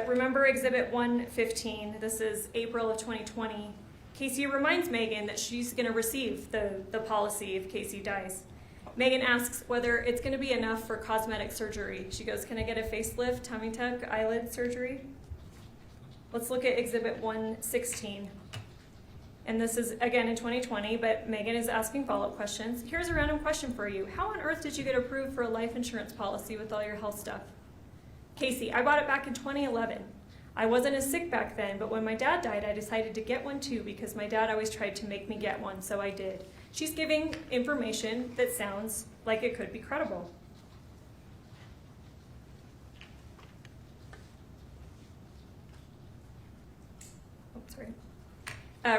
Remember Exhibit 115, this is April of 2020. Kacee reminds Meggan that she's going to receive the policy if Kacee dies. Meggan asks whether it's going to be enough for cosmetic surgery. She goes, can I get a facelift, tummy tuck, eyelid surgery? Let's look at Exhibit 116. And this is, again, in 2020, but Meggan is asking follow-up questions. Here's a random question for you. How on earth did you get approved for a life insurance policy with all your health stuff? Kacee, I bought it back in 2011. I wasn't as sick back then, but when my dad died, I decided to get one too because my dad always tried to make me get one, so I did. She's giving information that sounds like it could be credible.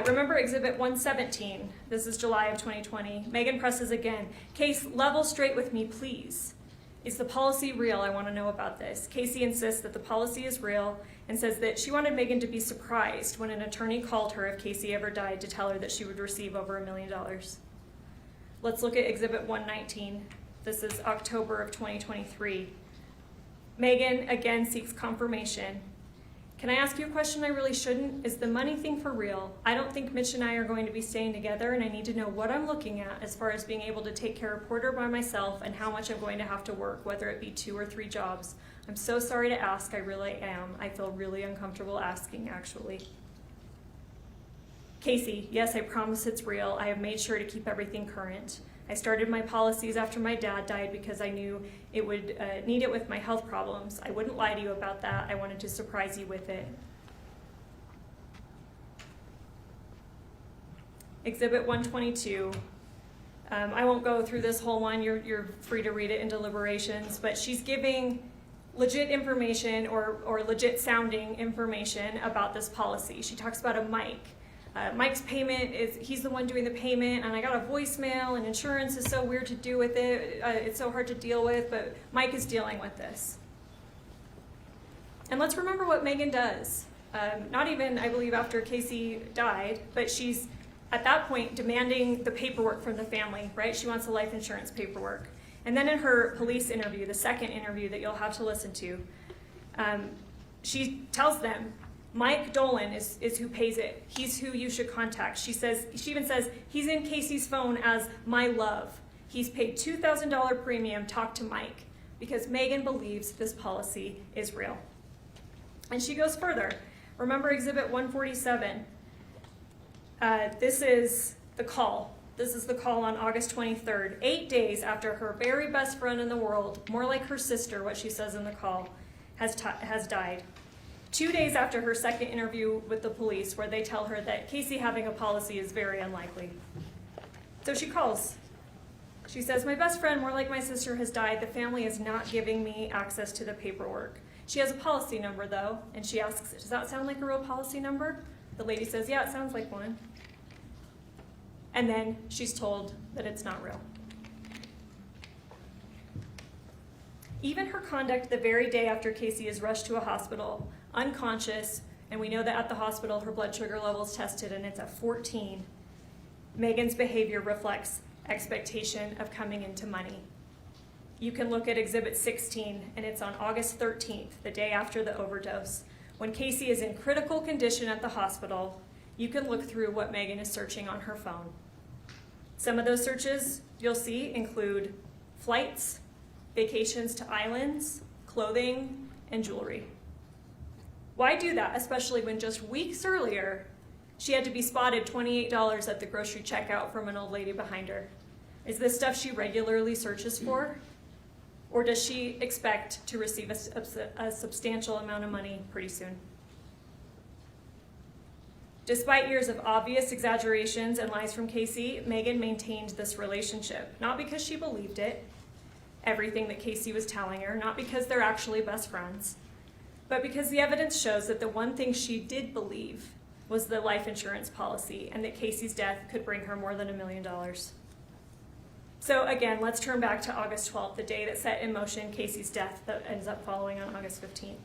Remember Exhibit 117. This is July of 2020. Meggan presses again. Case, level straight with me, please. Is the policy real? I want to know about this. Kacee insists that the policy is real and says that she wanted Meggan to be surprised when an attorney called her if Kacee ever died to tell her that she would receive over $1 million. Let's look at Exhibit 119. This is October of 2023. Meggan again seeks confirmation. Can I ask you a question I really shouldn't? Is the money thing for real? I don't think Mitch and I are going to be staying together, and I need to know what I'm looking at as far as being able to take care of Porter by myself and how much I'm going to have to work, whether it be 2 or 3 jobs. I'm so sorry to ask, I really am. I feel really uncomfortable asking, actually. Kacee, yes, I promise it's real. I have made sure to keep everything current. I started my policies after my dad died because I knew it would need it with my health problems. I wouldn't lie to you about that. I wanted to surprise you with it. Exhibit 122. I won't go through this whole one. You're free to read it in deliberations, but she's giving legit information or legit sounding information about this policy. She talks about a Mike. Mike's payment he's the one doing the payment, and I got a voicemail, and insurance is so weird to do with it. It's so hard to deal with, but Mike is dealing with this. And let's remember what Meggan does. Not even, I believe, after Kacee died, but she's at that point demanding the paperwork from the family, right? She wants the life insurance paperwork. And then in her police interview, the second interview that you'll have to listen to, she tells them, Mike Dolan is who pays it. He's who you should contact. She even says, he's in Kacee's phone as my love. He's paid $2,000 premium, talk to Mike, because Meggan believes this policy is real. And she goes further. Remember Exhibit 147. This is the call. This is the call on August 23rd, 8 days after her very best friend in the world, more like her sister, what she says in the call, has died. 2 days after her second interview with the police, where they tell her that Kacee having a policy is very unlikely. So she calls. She says, my best friend, more like my sister, has died. The family is not giving me access to the paperwork. She has a policy number, though, and she asks, does that sound like a real policy number? The lady says, yeah, it sounds like one. And then she's told that it's not real. Even her conduct the very day after Kacee is rushed to a hospital, unconscious, and we know that at the hospital her blood sugar level is tested and it's at 14. Meggan's behavior reflects expectation of coming into money. You can look at Exhibit 16, and it's on August 13th, the day after the overdose. When Kacee is in critical condition at the hospital, you can look through what Meggan is searching on her phone. Some of those searches you'll see include flights, vacations to islands, clothing, and jewelry. Why do that, especially when just weeks earlier, she had to be spotted $28 at the grocery checkout from an old lady behind her? Is this stuff she regularly searches for? Or does she expect to receive a substantial amount of money pretty soon? Despite years of obvious exaggerations and lies from Kacee, Meggan maintained this relationship, not because she believed it, everything that Kacee was telling her, not because they're actually best friends, but because the evidence shows that the one thing she did believe was the life insurance policy and that Kacee's death could bring her more than $1 million. So again, let's turn back to August 12th, the day that set in motion Kacee's death that ends up following on August 15th.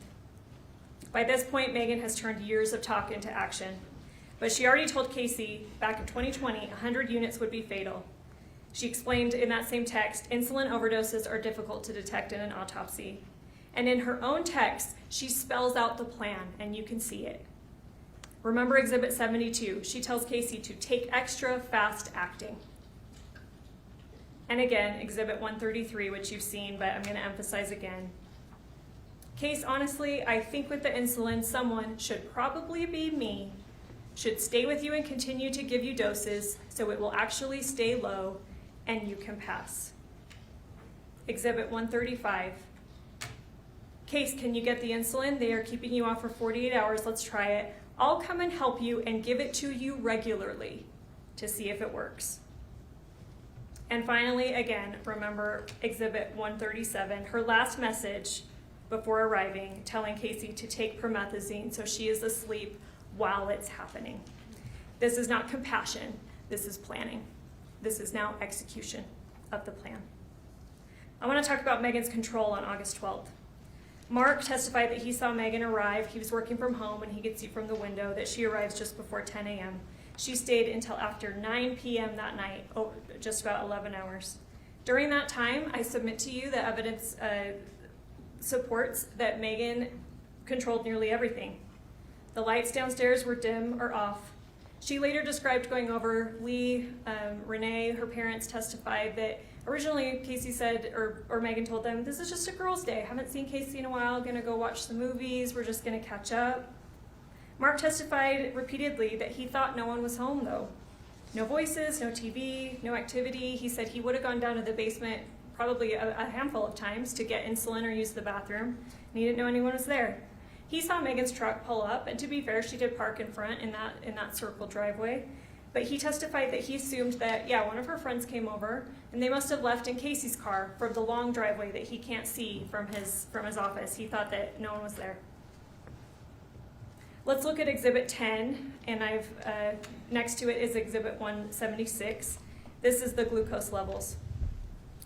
By this point, Meggan has turned years of talk into action, but she already told Kacee back in 2020 100 units would be fatal. She explained in that same text, insulin overdoses are difficult to detect in an autopsy. And in her own text, she spells out the plan, and you can see it. Remember Exhibit 72. She tells Kacee to take extra fast acting. And again, Exhibit 133, which you've seen, but I'm going to emphasize again. Case, honestly, I think with the insulin, someone, should probably be me, should stay with you and continue to give you doses so it will actually stay low and you can pass. Exhibit 135. Case, can you get the insulin? They are keeping you off for 48 hours. Let's try it. I'll come and help you and give it to you regularly to see if it works. And finally, again, remember Exhibit 137, her last message before arriving, telling Kacee to take promethazine so she is asleep while it's happening. This is not compassion, this is planning. This is now execution of the plan. I want to talk about Meggan's control on August 12th. Mark testified that he saw Meggan arrive. He was working from home and he could see from the window that she arrives just before 10 a.m. She stayed until after 9 p.m. that night, just about 11 hours. During that time, I submit to you that evidence supports that Meggan controlled nearly everything. The lights downstairs were dim or off. She later described going over. Renee, her parents, testified that originally Kacee said, or Meggan told them, this is just a girl's day. Haven't seen Kacee in a while, gonna go watch the movies, we're just gonna catch up. Mark testified repeatedly that he thought no one was home though. No voices, no TV, no activity. He said he would have gone down to the basement probably a handful of times to get insulin or use the bathroom, and he didn't know anyone was there. He saw Meggan's truck pull up, and to be fair, she did park in front in that circle driveway. But he testified that he assumed that, yeah, one of her friends came over, and they must have left in Kacee's car from the long driveway that he can't see from his office. He thought that no one was there. Let's look at Exhibit 10, and next to it is Exhibit 176. This is the glucose levels.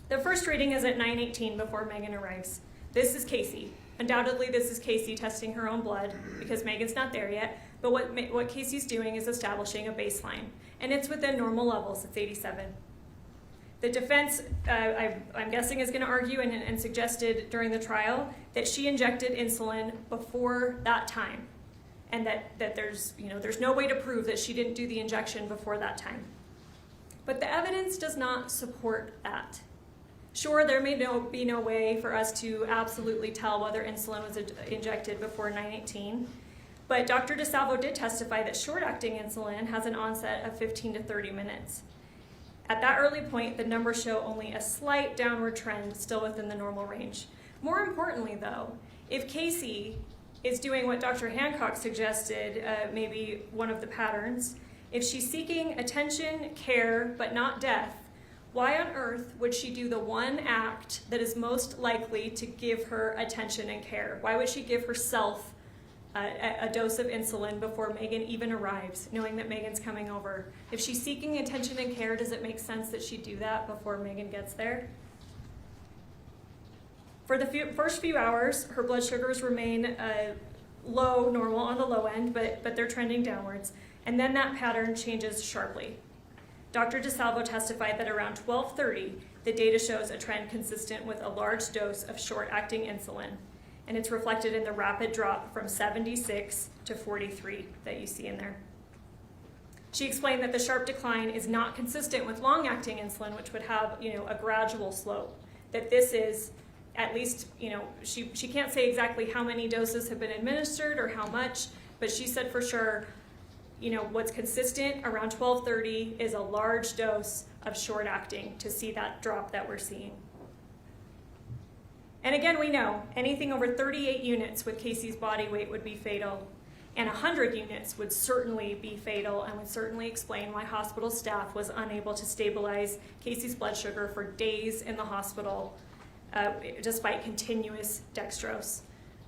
The first reading is at 9:18 before Meggan arrives. This is Kacee. Undoubtedly, this is Kacee testing her own blood because Meggan's not there yet. But what Kacee's doing is establishing a baseline, and it's within normal levels. It's 87. The defense, I'm guessing, is going to argue and suggested during the trial that she injected insulin before that time, and that there's no way to prove that she didn't do the injection before that time. But the evidence does not support that. Sure, there may be no way for us to absolutely tell whether insulin was injected before 9:18, but Dr. DeSalvo did testify that short-acting insulin has an onset of 15 to 30 minutes. At that early point, the numbers show only a slight downward trend, still within the normal range. More importantly, though, if Kacee is doing what Dr. Hancock suggested, maybe one of the patterns, if she's seeking attention, care, but not death, why on earth would she do the one act that is most likely to give her attention and care? Why would she give herself a dose of insulin before Meggan even arrives, knowing that Meggan's coming over? If she's seeking attention and care, does it make sense that she do that before Meggan gets there? For the first few hours, her blood sugars remain low, normal on the low end, but they're trending downwards. And then that pattern changes sharply. Dr. DeSalvo testified that around 12:30, the data shows a trend consistent with a large dose of short-acting insulin, and it's reflected in the rapid drop from 76 to 43 that you see in there. She explained that the sharp decline is not consistent with long-acting insulin, which would have, a gradual slope. That this is, at least, she can't say exactly how many doses have been administered or how much, but she said for sure, what's consistent around 12:30 is a large dose of short-acting to see that drop that we're seeing. And again, we know anything over 38 units with Kacee's body weight would be fatal, and 100 units would certainly be fatal and would certainly explain why hospital staff was unable to stabilize Kacee's blood sugar for days in the hospital despite continuous dextrose.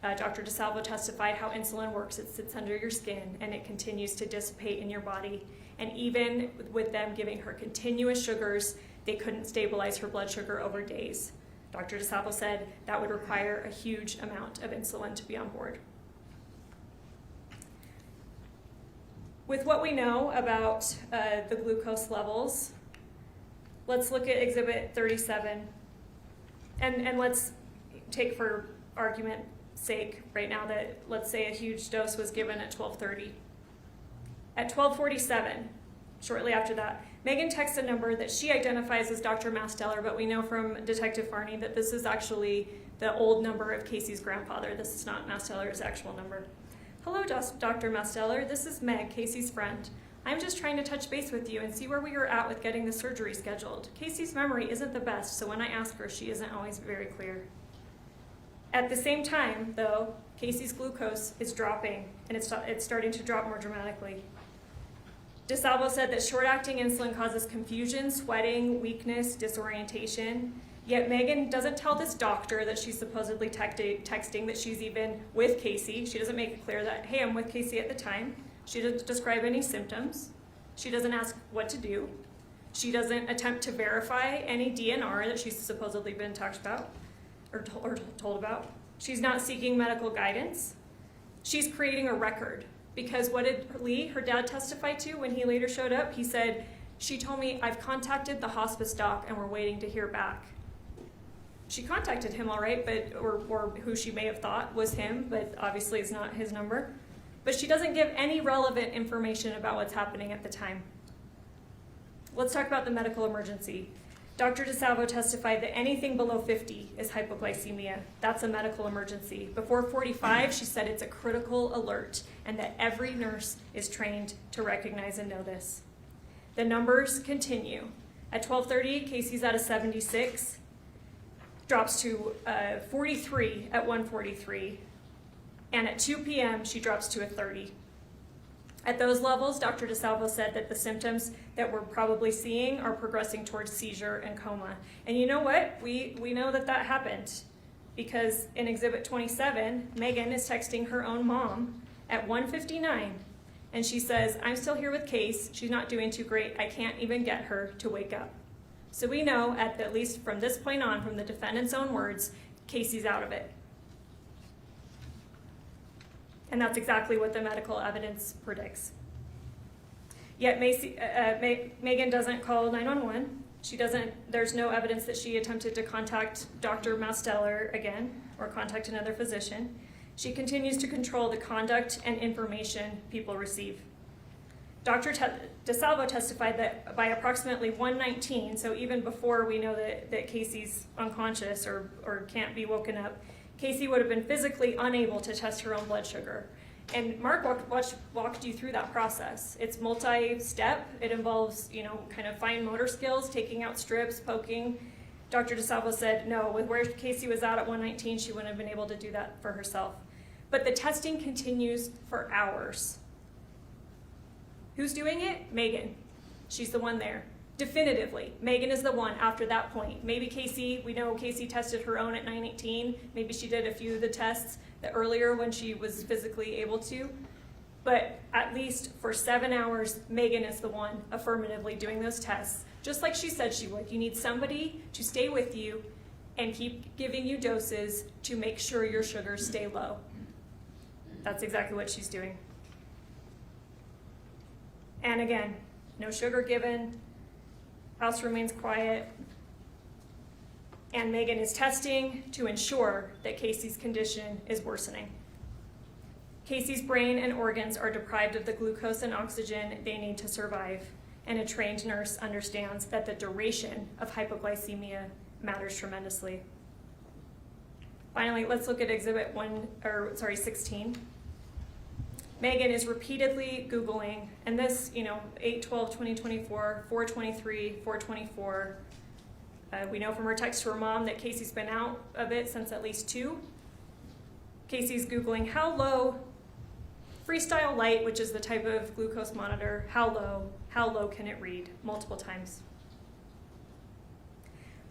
Dr. DeSalvo testified how insulin works. It sits under your skin and it continues to dissipate in your body. And even with them giving her continuous sugars, they couldn't stabilize her blood sugar over days. Dr. DeSalvo said that would require a huge amount of insulin to be on board. With what we know about the glucose levels, let's look at Exhibit 37. And let's take for argument sake right now that let's say a huge dose was given at 12:30. At 12:47, shortly after that, Meggan texts a number that she identifies as Dr. Masteller, but we know from Detective Farney that this is actually the old number of Kacee's grandfather. This is not Masteller's actual number. Hello, Dr. Masteller. This is Meg, Kacee's friend. I'm just trying to touch base with you and see where we are at with getting the surgery scheduled. Kacee's memory isn't the best, so when I ask her, she isn't always very clear. At the same time, though, Kacee's glucose is dropping, and it's starting to drop more dramatically. DeSalvo said that short-acting insulin causes confusion, sweating, weakness, disorientation. Yet Meggan doesn't tell this doctor that she's supposedly texting that she's even with Kacee. She doesn't make it clear that, hey, I'm with Kacee at the time. She doesn't describe any symptoms. She doesn't ask what to do. She doesn't attempt to verify any DNR that she's supposedly been talked about or told about. She's not seeking medical guidance. She's creating a record, because what did Lee, her dad, testify to when he later showed up? He said, she told me, I've contacted the hospice doc and we're waiting to hear back. She contacted him, all right, but or who she may have thought was him, but obviously it's not his number. But she doesn't give any relevant information about what's happening at the time. Let's talk about the medical emergency. Dr. DeSalvo testified that anything below 50 is hypoglycemia. That's a medical emergency. Before 45, she said it's a critical alert and that every nurse is trained to recognize and know this. The numbers continue. At 12:30, Kacee's at a 76, drops to 43 at 1:43, and at 2 p.m. she drops to a 30. At those levels, Dr. DeSalvo said that the symptoms that we're probably seeing are progressing towards seizure and coma. And you know what? We know that happened, because in Exhibit 27, Meggan is texting her own mom at 1:59, and she says, I'm still here with Kacee. She's not doing too great. I can't even get her to wake up. So we know, at least from this point on, from the defendant's own words, Kacee's out of it. And that's exactly what the medical evidence predicts. Yet Meggan doesn't call 911. There's no evidence that she attempted to contact Dr. Masteller again or contact another physician. She continues to control the conduct and information people receive. Dr. DeSalvo testified that by approximately 1:19, so even before we know that Kacee's unconscious or can't be woken up, Kacee would have been physically unable to test her own blood sugar. And Mark walked you through that process. It's multi-step. It involves, kind of fine motor skills, taking out strips, poking. Dr. DeSalvo said, no, with where Kacee was at 1:19, she wouldn't have been able to do that for herself. But the testing continues for hours. Who's doing it? Meggan. She's the one there. Definitively, Meggan is the one after that point. Maybe Kacee, we know Kacee tested her own at 9:18. Maybe she did a few of the tests earlier when she was physically able to. But at least for 7 hours, Meggan is the one affirmatively doing those tests, just like she said she would. You need somebody to stay with you and keep giving you doses to make sure your sugars stay low. That's exactly what she's doing. And again, no sugar given. House remains quiet, and Meggan is testing to ensure that Kacee's condition is worsening. Kacee's brain and organs are deprived of the glucose and oxygen they need to survive, and a trained nurse understands that the duration of hypoglycemia matters tremendously. Finally, let's look at Exhibit 16. Meggan is repeatedly Googling, and this, 8/12/2024, 4/23, 4/24. We know from her text to her mom that Kacee's been out of it since at least 2. Kacee's Googling how low, Freestyle Light, which is the type of glucose monitor, how low can it read, multiple times.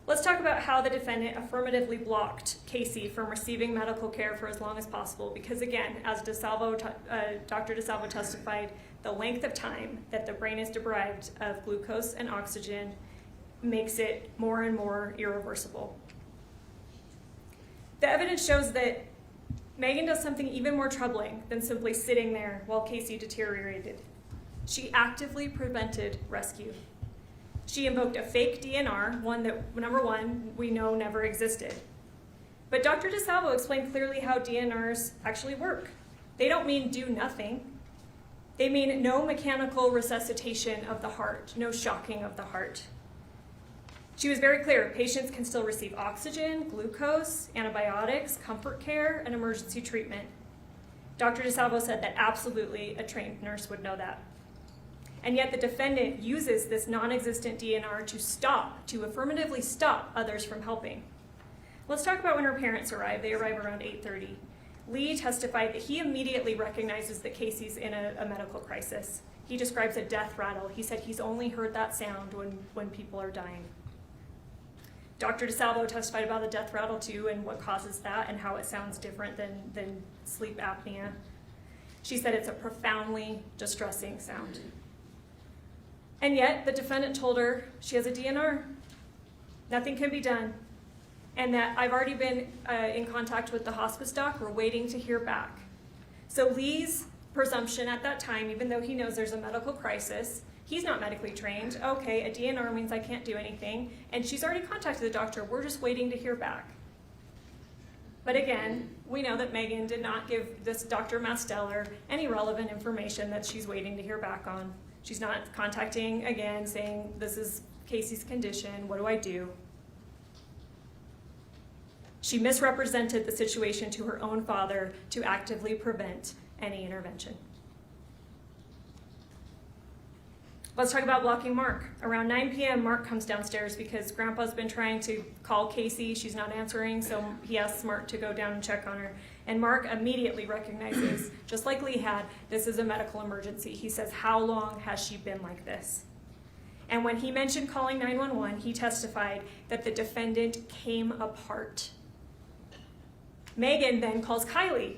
Let's talk about how the defendant affirmatively blocked Kacee from receiving medical care for as long as possible, because again, as Dr. DeSalvo testified, the length of time that the brain is deprived of glucose and oxygen makes it more and more irreversible. The evidence shows that Meggan does something even more troubling than simply sitting there while Kacee deteriorated. She actively prevented rescue. She invoked a fake DNR, one that, number one, we know never existed. But Dr. DeSalvo explained clearly how DNRs actually work. They don't mean do nothing. They mean no mechanical resuscitation of the heart, no shocking of the heart. She was very clear, patients can still receive oxygen, glucose, antibiotics, comfort care, and emergency treatment. Dr. DeSalvo said that absolutely a trained nurse would know that. And yet the defendant uses this non-existent DNR to affirmatively stop others from helping. Let's talk about when her parents arrive. They arrive around 8:30. Lee testified that he immediately recognizes that Kacee's in a medical crisis. He describes a death rattle. He said he's only heard that sound when people are dying. Dr. DeSalvo testified about the death rattle too and what causes that and how it sounds different than sleep apnea. She said it's a profoundly distressing sound. And yet the defendant told her she has a DNR. Nothing can be done. And that I've already been in contact with the hospice doc. We're waiting to hear back. So Lee's presumption at that time, even though he knows there's a medical crisis, he's not medically trained. Okay, a DNR means I can't do anything. And she's already contacted the doctor. We're just waiting to hear back. But again, we know that Meggan did not give this Dr. Masteller any relevant information that she's waiting to hear back on. She's not contacting again saying, this is Kacee's condition, what do I do? She misrepresented the situation to her own father to actively prevent any intervention. Let's talk about blocking Mark. Around 9 p.m., Mark comes downstairs because Grandpa's been trying to call Kacee. She's not answering, so he asks Mark to go down and check on her. And Mark immediately recognizes, just like Lee had, this is a medical emergency. He says, how long has she been like this? And when he mentioned calling 911, he testified that the defendant came apart. Meggan then calls Kylie,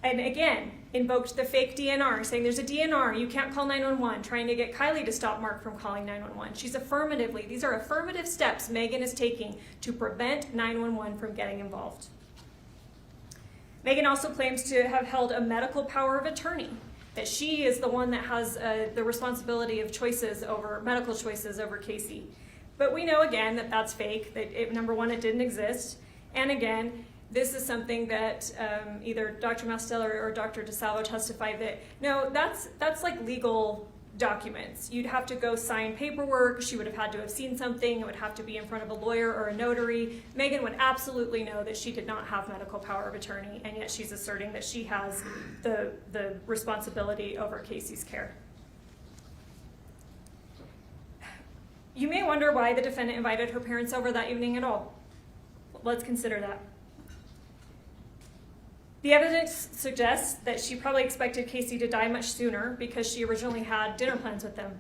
and again, invoked the fake DNR, saying there's a DNR, you can't call 911, trying to get Kylie to stop Mark from calling 911. These are affirmative steps Meggan is taking to prevent 911 from getting involved. Meggan also claims to have held a medical power of attorney, that she is the one that has the responsibility of medical choices over Kacee. But we know again that that's fake, that number one, it didn't exist, and again, this is something that either Dr. Masteller or Dr. DeSalvo testified that, no, that's like legal documents. You'd have to go sign paperwork. She would have had to have seen something. It would have to be in front of a lawyer or a notary. Meggan would absolutely know that she did not have medical power of attorney, and yet she's asserting that she has the responsibility over Kacee's care. You may wonder why the defendant invited her parents over that evening at all. Let's consider that. The evidence suggests that she probably expected Kacee to die much sooner because she originally had dinner plans with them.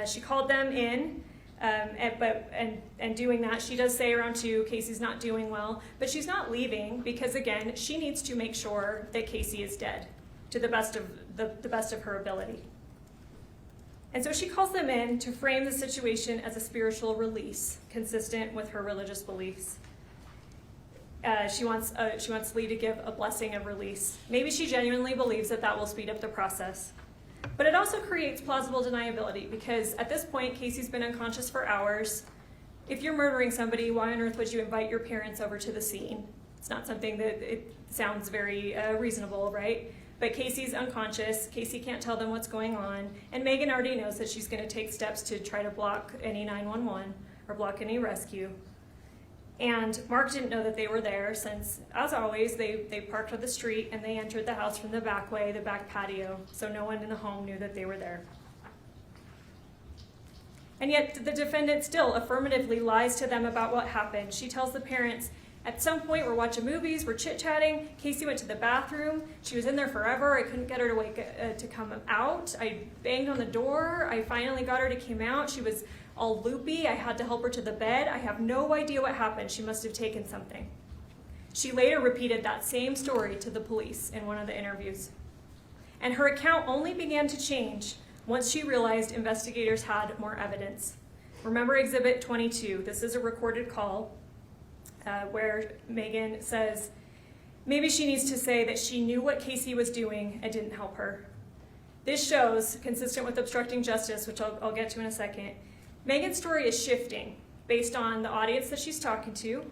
She called them in, and doing that, she does say around 2, Kacee's not doing well, but she's not leaving because, again, she needs to make sure that Kacee is dead to the best of her ability. And so she calls them in to frame the situation as a spiritual release, consistent with her religious beliefs. She wants Lee to give a blessing of release. Maybe she genuinely believes that will speed up the process. But it also creates plausible deniability because at this point, Kacee's been unconscious for hours. If you're murdering somebody, why on earth would you invite your parents over to the scene? It's not something that it sounds very reasonable, right? But Kacee's unconscious. Kacee can't tell them what's going on. And Meggan already knows that she's going to take steps to try to block any 911 or block any rescue. And Mark didn't know that they were there since, as always, they parked on the street and they entered the house from the back way, the back patio, so no one in the home knew that they were there. And yet the defendant still affirmatively lies to them about what happened. She tells the parents, at some point we're watching movies, we're chit-chatting, Kacee went to the bathroom, she was in there forever, I couldn't get her to come out, I banged on the door, I finally got her to come out, she was all loopy, I had to help her to the bed, I have no idea what happened, she must have taken something. She later repeated that same story to the police in one of the interviews. And her account only began to change once she realized investigators had more evidence. Remember Exhibit 22, this is a recorded call where Meggan says, maybe she needs to say that she knew what Kacee was doing and didn't help her. This shows, consistent with obstructing justice, which I'll get to in a second, Meggan's story is shifting based on the audience that she's talking to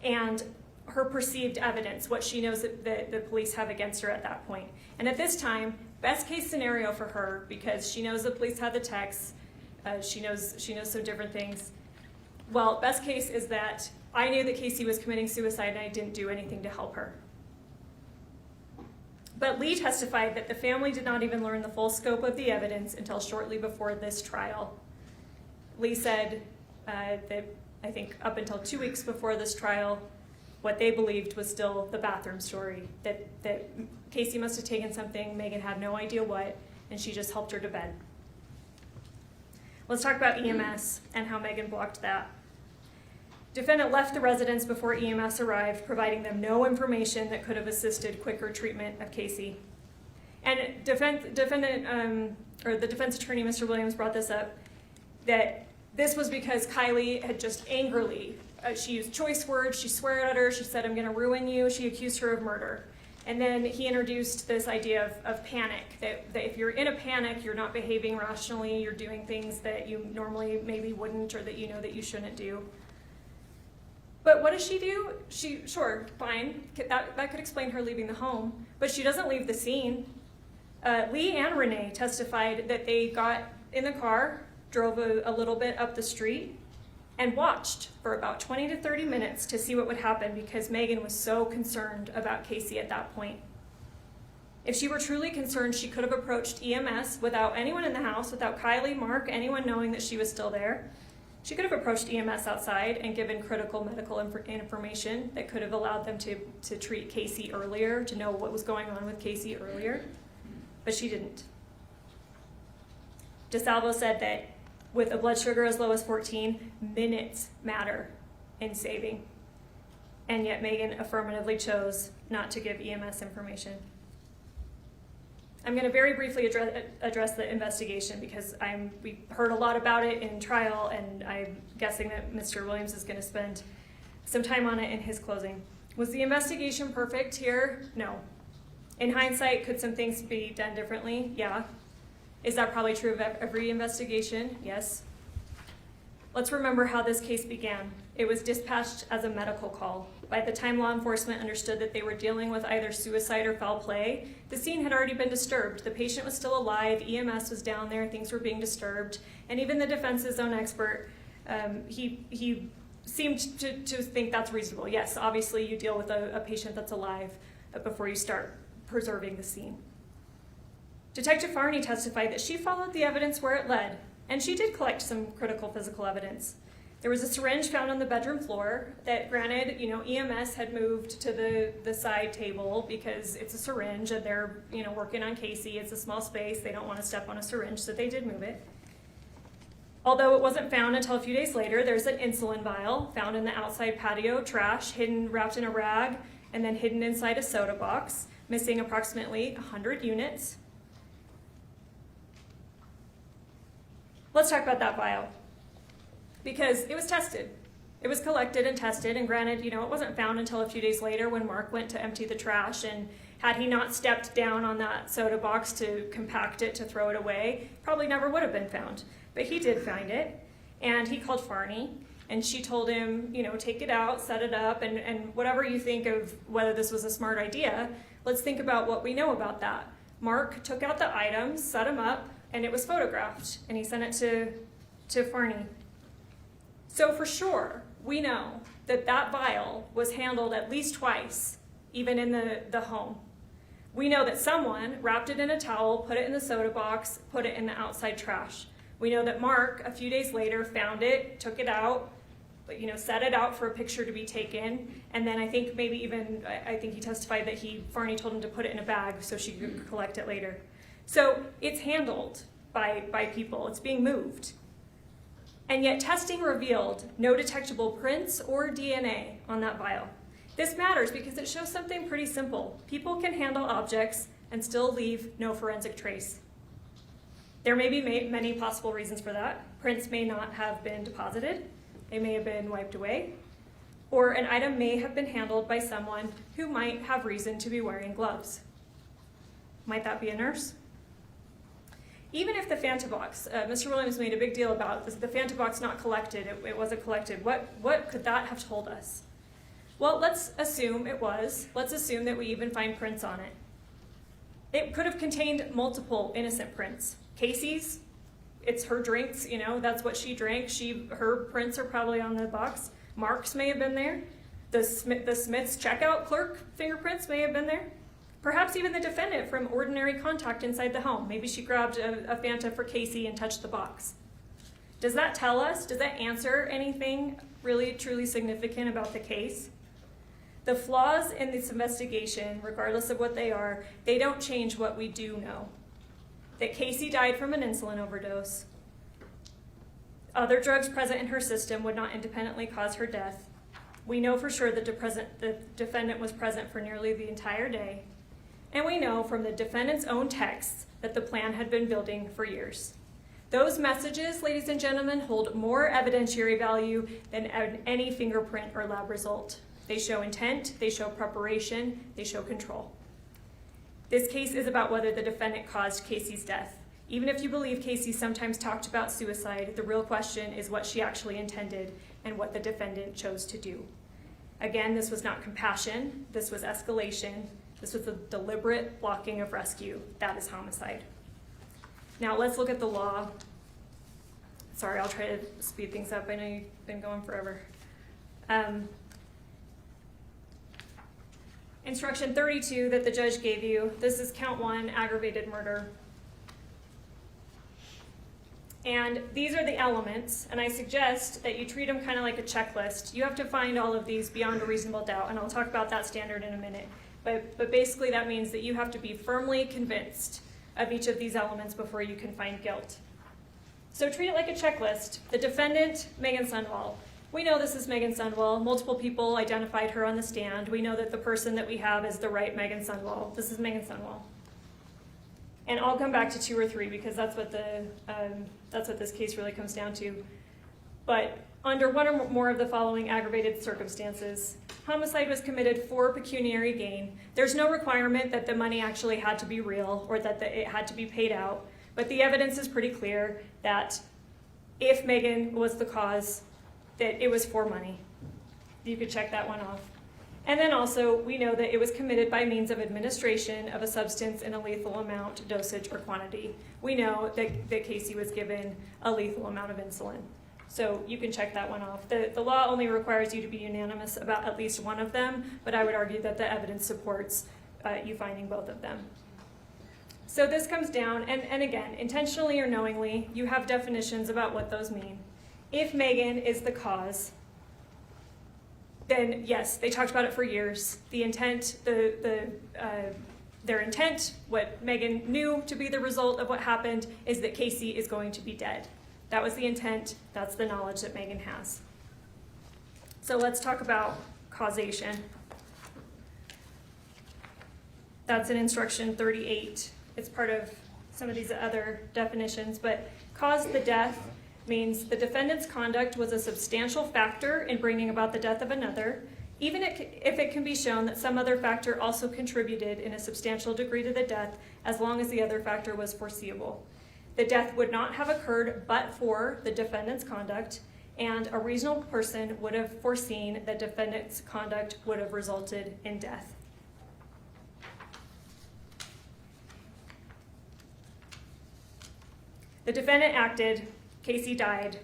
and her perceived evidence, what she knows that the police have against her at that point. And at this time, best case scenario for her, because she knows the police had the texts, she knows some different things, Well, best case is that I knew that Kacee was committing suicide and I didn't do anything to help her. But Lee testified that the family did not even learn the full scope of the evidence until shortly before this trial. Lee said that I think up until 2 weeks before this trial, what they believed was still the bathroom story, that Kacee must have taken something, Meggan had no idea what, and she just helped her to bed. Let's talk about EMS and how Meggan blocked that. Defendant left the residence before EMS arrived, providing them no information that could have assisted quicker treatment of Kacee. And the defense attorney, Mr. Williams, brought this up, that this was because Kylie had just angrily, she used choice words, she swore at her, she said, "I'm gonna ruin you," she accused her of murder. And then he introduced this idea of panic, that if you're in a panic, you're not behaving rationally, you're doing things that you normally maybe wouldn't, or that you know that you shouldn't do. But what does she do? Sure, fine, that could explain her leaving the home, but she doesn't leave the scene. Lee and Renee testified that they got in the car, drove a little bit up the street, and watched for about 20 to 30 minutes to see what would happen because Meggan was so concerned about Kacee at that point. If she were truly concerned, she could have approached EMS without anyone in the house, without Kylie, Mark, anyone knowing that she was still there. She could have approached EMS outside and given critical medical information that could have allowed them to treat Kacee earlier, to know what was going on with Kacee earlier, but she didn't. DeSalvo said that with a blood sugar as low as 14, minutes matter in saving. And yet Meggan affirmatively chose not to give EMS information. I'm going to very briefly address the investigation because we heard a lot about it in trial, and I'm guessing that Mr. Williams is going to spend some time on it in his closing. Was the investigation perfect here? No. In hindsight, could some things be done differently? Yeah. Is that probably true of every investigation? Yes. Let's remember how this case began. It was dispatched as a medical call. By the time law enforcement understood that they were dealing with either suicide or foul play, the scene had already been disturbed. The patient was still alive, EMS was down there, things were being disturbed, and even the defense's own expert, he seemed to think that's reasonable. Yes, obviously you deal with a patient that's alive before you start preserving the scene. Detective Farney testified that she followed the evidence where it led, and she did collect some critical physical evidence. There was a syringe found on the bedroom floor that, granted, EMS had moved to the side table because it's a syringe and they're, working on Kacee. It's a small space. They don't want to step on a syringe, so they did move it. Although it wasn't found until a few days later, there's an insulin vial found in the outside patio trash, wrapped in a rag, and then hidden inside a soda box, missing approximately 100 units. Let's talk about that vial, because it was tested. It was collected and tested, and granted, it wasn't found until a few days later when Mark went to empty the trash, and had he not stepped down on that soda box to compact it, to throw it away, probably never would have been found. But he did find it, and he called Farney, and she told him, take it out, set it up, and whatever you think of whether this was a smart idea, let's think about what we know about that. Mark took out the items, set them up, and it was photographed, and he sent it to Farney. So for sure, we know that vial was handled at least twice, even in the home. We know that someone wrapped it in a towel, put it in the soda box, put it in the outside trash. We know that Mark, a few days later, found it, took it out, set it out for a picture to be taken, and then I think he testified that Farney told him to put it in a bag so she could collect it later. So it's handled by people, it's being moved. And yet testing revealed no detectable prints or DNA on that vial. This matters because it shows something pretty simple. People can handle objects and still leave no forensic trace. There may be many possible reasons for that. Prints may not have been deposited, they may have been wiped away, or an item may have been handled by someone who might have reason to be wearing gloves. Might that be a nurse? Even if the Fantabox, Mr. Williams made a big deal about the Fantabox not collected, it wasn't collected, what could that have told us? Well, let's assume it was. Let's assume that we even find prints on it. It could have contained multiple innocent prints. Kacee's, it's her drinks, you know, that's what she drank. Her prints are probably on the box. Marks may have been there. The Smith's checkout clerk fingerprints may have been there. Perhaps even the defendant from ordinary contact inside the home. Maybe she grabbed a Fanta for Kacee and touched the box. Does that tell us, does that answer anything really truly significant about the case? The flaws in this investigation, regardless of what they are, they don't change what we do know. That Kacee died from an insulin overdose. Other drugs present in her system would not independently cause her death. We know for sure that the defendant was present for nearly the entire day. And we know from the defendant's own texts that the plan had been building for years. Those messages, ladies and gentlemen, hold more evidentiary value than any fingerprint or lab result. They show intent, they show preparation, they show control. This case is about whether the defendant caused Kacee's death. Even if you believe Kacee sometimes talked about suicide, the real question is what she actually intended and what the defendant chose to do. Again, this was not compassion, this was escalation, this was a deliberate blocking of rescue. That is homicide. Now let's look at the law. Sorry, I'll try to speed things up. I know you've been going forever. Instruction 32 that the judge gave you, this is count 1, aggravated murder. And these are the elements, and I suggest that you treat them kind of like a checklist. You have to find all of these beyond a reasonable doubt, and I'll talk about that standard in a minute. But basically that means that you have to be firmly convinced of each of these elements before you can find guilt. So treat it like a checklist. The defendant, Meggan Sundwall. We know this is Meggan Sundwall. Multiple people identified her on the stand. We know that the person that we have is the right Meggan Sundwall. This is Meggan Sundwall. And I'll come back to 2 or 3 because that's what this case really comes down to. But under one or more of the following aggravated circumstances, homicide was committed for pecuniary gain. There's no requirement that the money actually had to be real or that it had to be paid out, but the evidence is pretty clear that if Meggan was the cause, that it was for money. You could check that one off. And then also, we know that it was committed by means of administration of a substance in a lethal amount, dosage, or quantity. We know that Kacee was given a lethal amount of insulin. So you can check that one off. The law only requires you to be unanimous about at least one of them, but I would argue that the evidence supports you finding both of them. So this comes down, and again, intentionally or knowingly, you have definitions about what those mean. If Meggan is the cause, then yes, they talked about it for years. The intent, their intent, what Meggan knew to be the result of what happened is that Kacee is going to be dead. That was the intent, that's the knowledge that Meggan has. So let's talk about causation. That's in instruction 38. It's part of some of these other definitions, but cause the death means the defendant's conduct was a substantial factor in bringing about the death of another, even if it can be shown that some other factor also contributed in a substantial degree to the death, as long as the other factor was foreseeable. The death would not have occurred but for the defendant's conduct, and a reasonable person would have foreseen that defendant's conduct would have resulted in death. The defendant acted, Kacee died,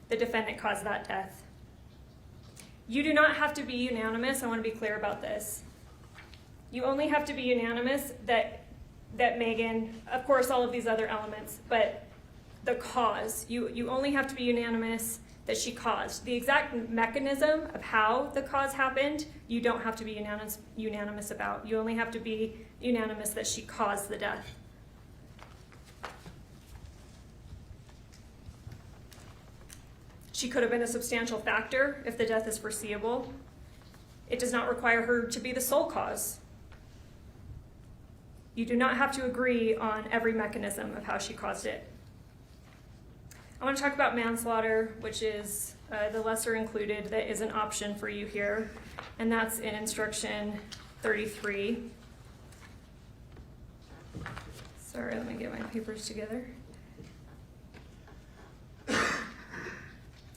the defendant caused that death. You do not have to be unanimous, I want to be clear about this. You only have to be unanimous that Meggan, of course all of these other elements, but the cause, you only have to be unanimous that she caused. The exact mechanism of how the cause happened, you don't have to be unanimous about. You only have to be unanimous that she caused the death. She could have been a substantial factor if the death is foreseeable. It does not require her to be the sole cause. You do not have to agree on every mechanism of how she caused it. I want to talk about manslaughter, which is the lesser included that is an option for you here, and that's in instruction 33. Sorry, let me get my papers together.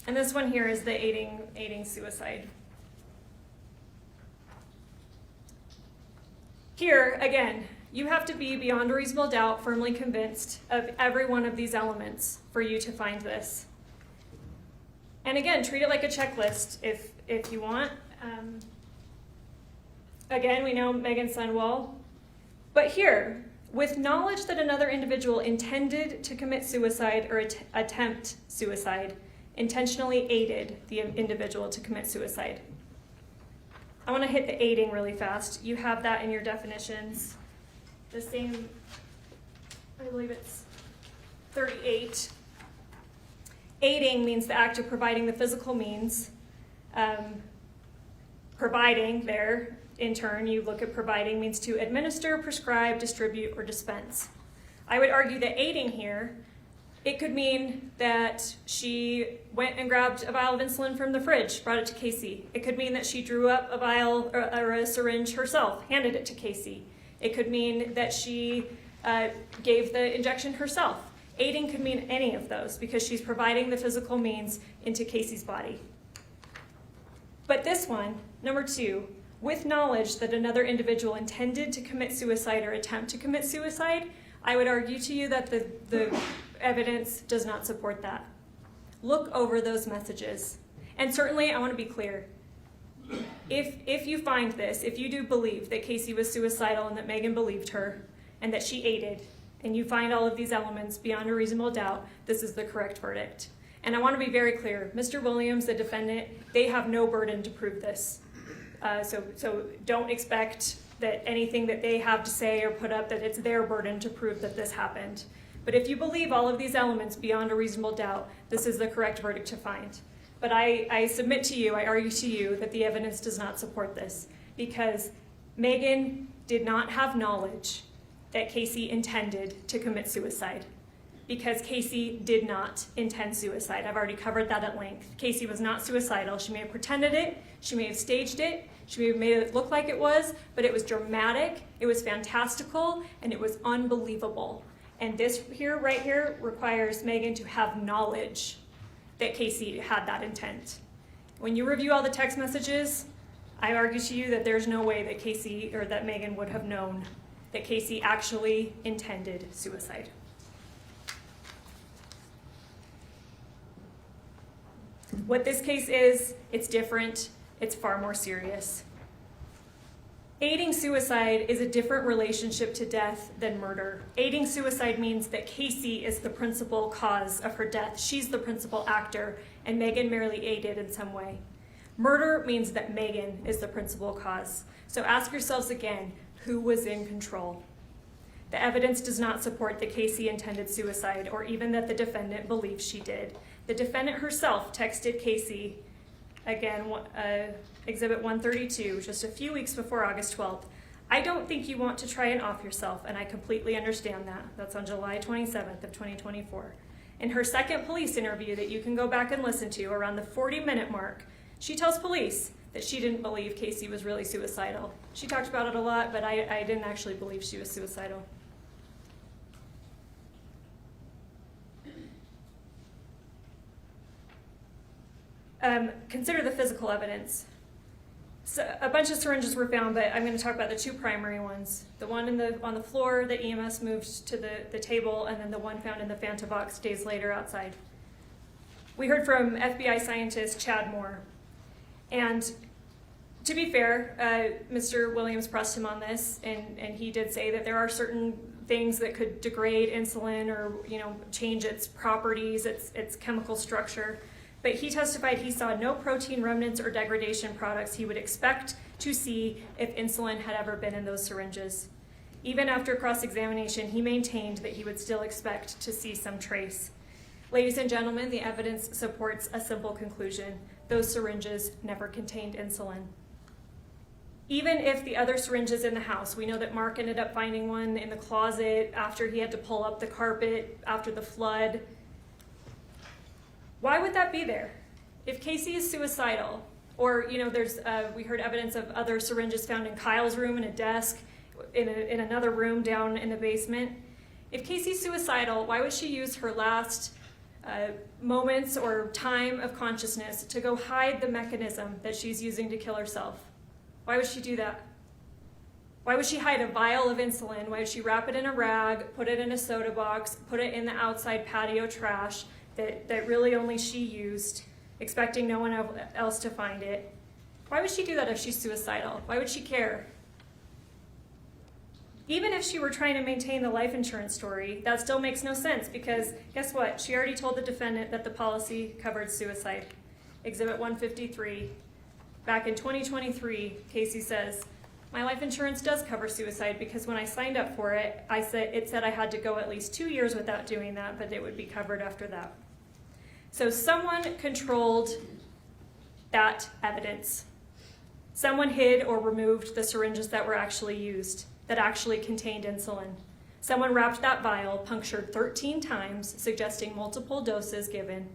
And this one here is the aiding suicide. Here, again, You have to be beyond a reasonable doubt firmly convinced of every one of these elements for you to find this. And again, treat it like a checklist if you want. Again, we know Meggan Sundwall. But here, with knowledge that another individual intended to commit suicide or attempt suicide, intentionally aided the individual to commit suicide. I want to hit the aiding really fast. You have that in your definitions. The same, I believe it's 38. Aiding means the act of providing the physical means. Providing there, in turn, you look at providing means to administer, prescribe, distribute, or dispense. I would argue that aiding here, it could mean that she went and grabbed a vial of insulin from the fridge, brought it to Kacee. It could mean that she drew up a vial or a syringe herself, handed it to Kacee. It could mean that she gave the injection herself. Aiding could mean any of those because she's providing the physical means into Kacee's body. But this one, number 2, with knowledge that another individual intended to commit suicide or attempt to commit suicide, I would argue to you that the evidence does not support that. Look over those messages. And certainly, I want to be clear. If you find this, if you do believe that Kacee was suicidal and that Meggan believed her and that she aided, and you find all of these elements beyond a reasonable doubt, this is the correct verdict. And I want to be very clear. Mr. Williams, the defendant, they have no burden to prove this. So don't expect that anything that they have to say or put up, that it's their burden to prove that this happened. But if you believe all of these elements beyond a reasonable doubt, this is the correct verdict to find. But I submit to you, I argue to you, that the evidence does not support this because Meggan did not have knowledge that Kacee intended to commit suicide because Kacee did not intend suicide. I've already covered that at length. Kacee was not suicidal. She may have pretended it, she may have staged it, she may have made it look like it was, but it was dramatic, it was fantastical, and it was unbelievable. And this here, right here, requires Meggan to have knowledge that Kacee had that intent. When you review all the text messages, I argue to you that there's no way that Kacee or that Meggan would have known that Kacee actually intended suicide. What this case is, it's different, it's far more serious. Aiding suicide is a different relationship to death than murder. Aiding suicide means that Kacee is the principal cause of her death. She's the principal actor, and Meggan merely aided in some way. Murder means that Meggan is the principal cause. So ask yourselves again, who was in control? The evidence does not support that Kacee intended suicide or even that the defendant believes she did. The defendant herself texted Kacee, again, Exhibit 132, just a few weeks before August 12th. I don't think you want to try and off yourself, and I completely understand that. That's on July 27th of 2024. In her second police interview that you can go back and listen to, around the 40-minute mark, she tells police that she didn't believe Kacee was really suicidal. She talked about it a lot, but I didn't actually believe she was suicidal. Consider the physical evidence. So a bunch of syringes were found, but I'm going to talk about the 2 primary ones. The one on the floor that EMS moved to the table, and then the one found in the Fanta box days later outside. We heard from FBI scientist Chad Moore. And to be fair, Mr. Williams pressed him on this, and he did say that there are certain things that could degrade insulin or change its properties, its chemical structure. But he testified he saw no protein remnants or degradation products he would expect to see if insulin had ever been in those syringes. Even after cross-examination, he maintained that he would still expect to see some trace. Ladies and gentlemen, the evidence supports a simple conclusion. Those syringes never contained insulin. Even if the other syringes in the house, we know that Mark ended up finding one in the closet after he had to pull up the carpet after the flood. Why would that be there? If Kacee is suicidal, or we heard evidence of other syringes found in Kyle's room in a desk, in another room down in the basement. If Kacee's suicidal, why would she use her last moments or time of consciousness to go hide the mechanism that she's using to kill herself? Why would she do that? Why would she hide a vial of insulin? Why would she wrap it in a rag, put it in a soda box, put it in the outside patio trash that really only she used, expecting no one else to find it? Why would she do that if she's suicidal? Why would she care? Even if she were trying to maintain the life insurance story, that still makes no sense because guess what? She already told the defendant that the policy covered suicide. Exhibit 153. Back in 2023, Kacee says, my life insurance does cover suicide because when I signed up for it, it said I had to go at least 2 years without doing that, but it would be covered after that. So someone controlled that evidence. Someone hid or removed the syringes that were actually used, that actually contained insulin. Someone wrapped that vial, punctured 13 times, suggesting multiple doses given,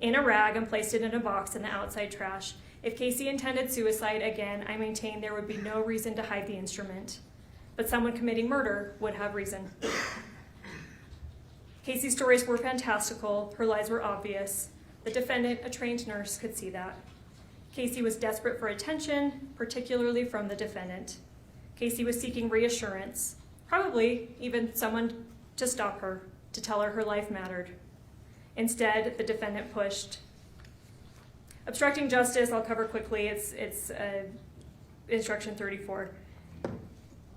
in a rag and placed it in a box in the outside trash. If Kacee intended suicide, again, I maintain there would be no reason to hide the instrument. But someone committing murder would have reason. Kacee's stories were fantastical. Her lies were obvious. The defendant, a trained nurse, could see that. Kacee was desperate for attention, particularly from the defendant. Kacee was seeking reassurance, probably even someone to stop her, to tell her her life mattered. Instead, the defendant pushed. Obstructing justice, I'll cover quickly. It's instruction 34.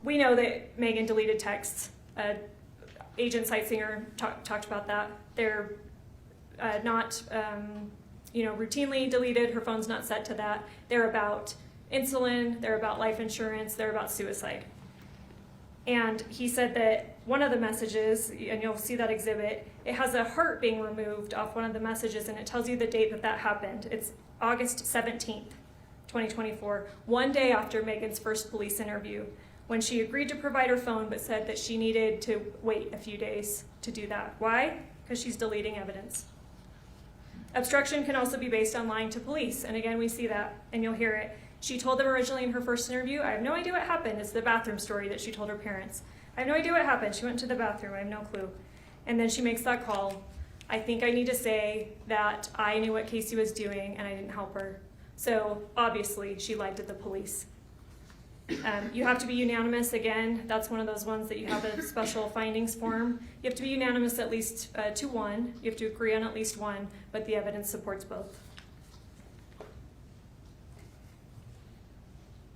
We know that Meggan deleted texts. Agent Sightsinger talked about that. They're not routinely deleted. Her phone's not set to that. They're about insulin, they're about life insurance, they're about suicide. And he said that one of the messages, and you'll see that exhibit, it has a heart being removed off one of the messages, and it tells you the date that happened. It's August 17th, 2024, one day after Meggan's first police interview, when she agreed to provide her phone but said that she needed to wait a few days to do that. Why? Because she's deleting evidence. Obstruction can also be based on lying to police, and again, we see that, and you'll hear it. She told them originally in her first interview, I have no idea what happened. It's the bathroom story that she told her parents. I have no idea what happened. She went to the bathroom. I have no clue. And then she makes that call. I think I need to say that I knew what Kacee was doing and I didn't help her. So obviously she lied to the police. You have to be unanimous. Again, that's one of those ones that you have a special findings form. You have to be unanimous at least to one. You have to agree on at least one, but the evidence supports both.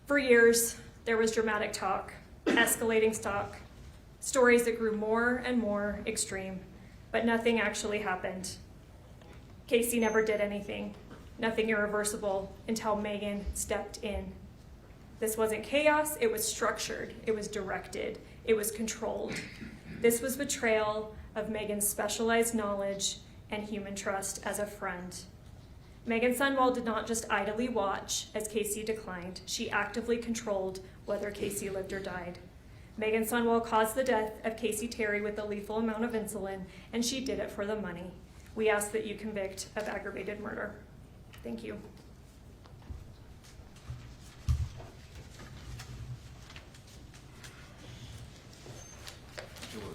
For years, there was dramatic talk, escalating talk, stories that grew more and more extreme, but nothing actually happened. Kacee never did anything, nothing irreversible, until Meggan stepped in. This wasn't chaos, it was structured, it was directed, it was controlled. This was betrayal of Meggan's specialized knowledge and human trust as a friend. Meggan Sundwall did not just idly watch as Kacee declined. She actively controlled whether Kacee lived or died. Meggan Sundwall caused the death of Kacee Terry with a lethal amount of insulin, and she did it for the money. We ask that you convict of aggravated murder. Thank you.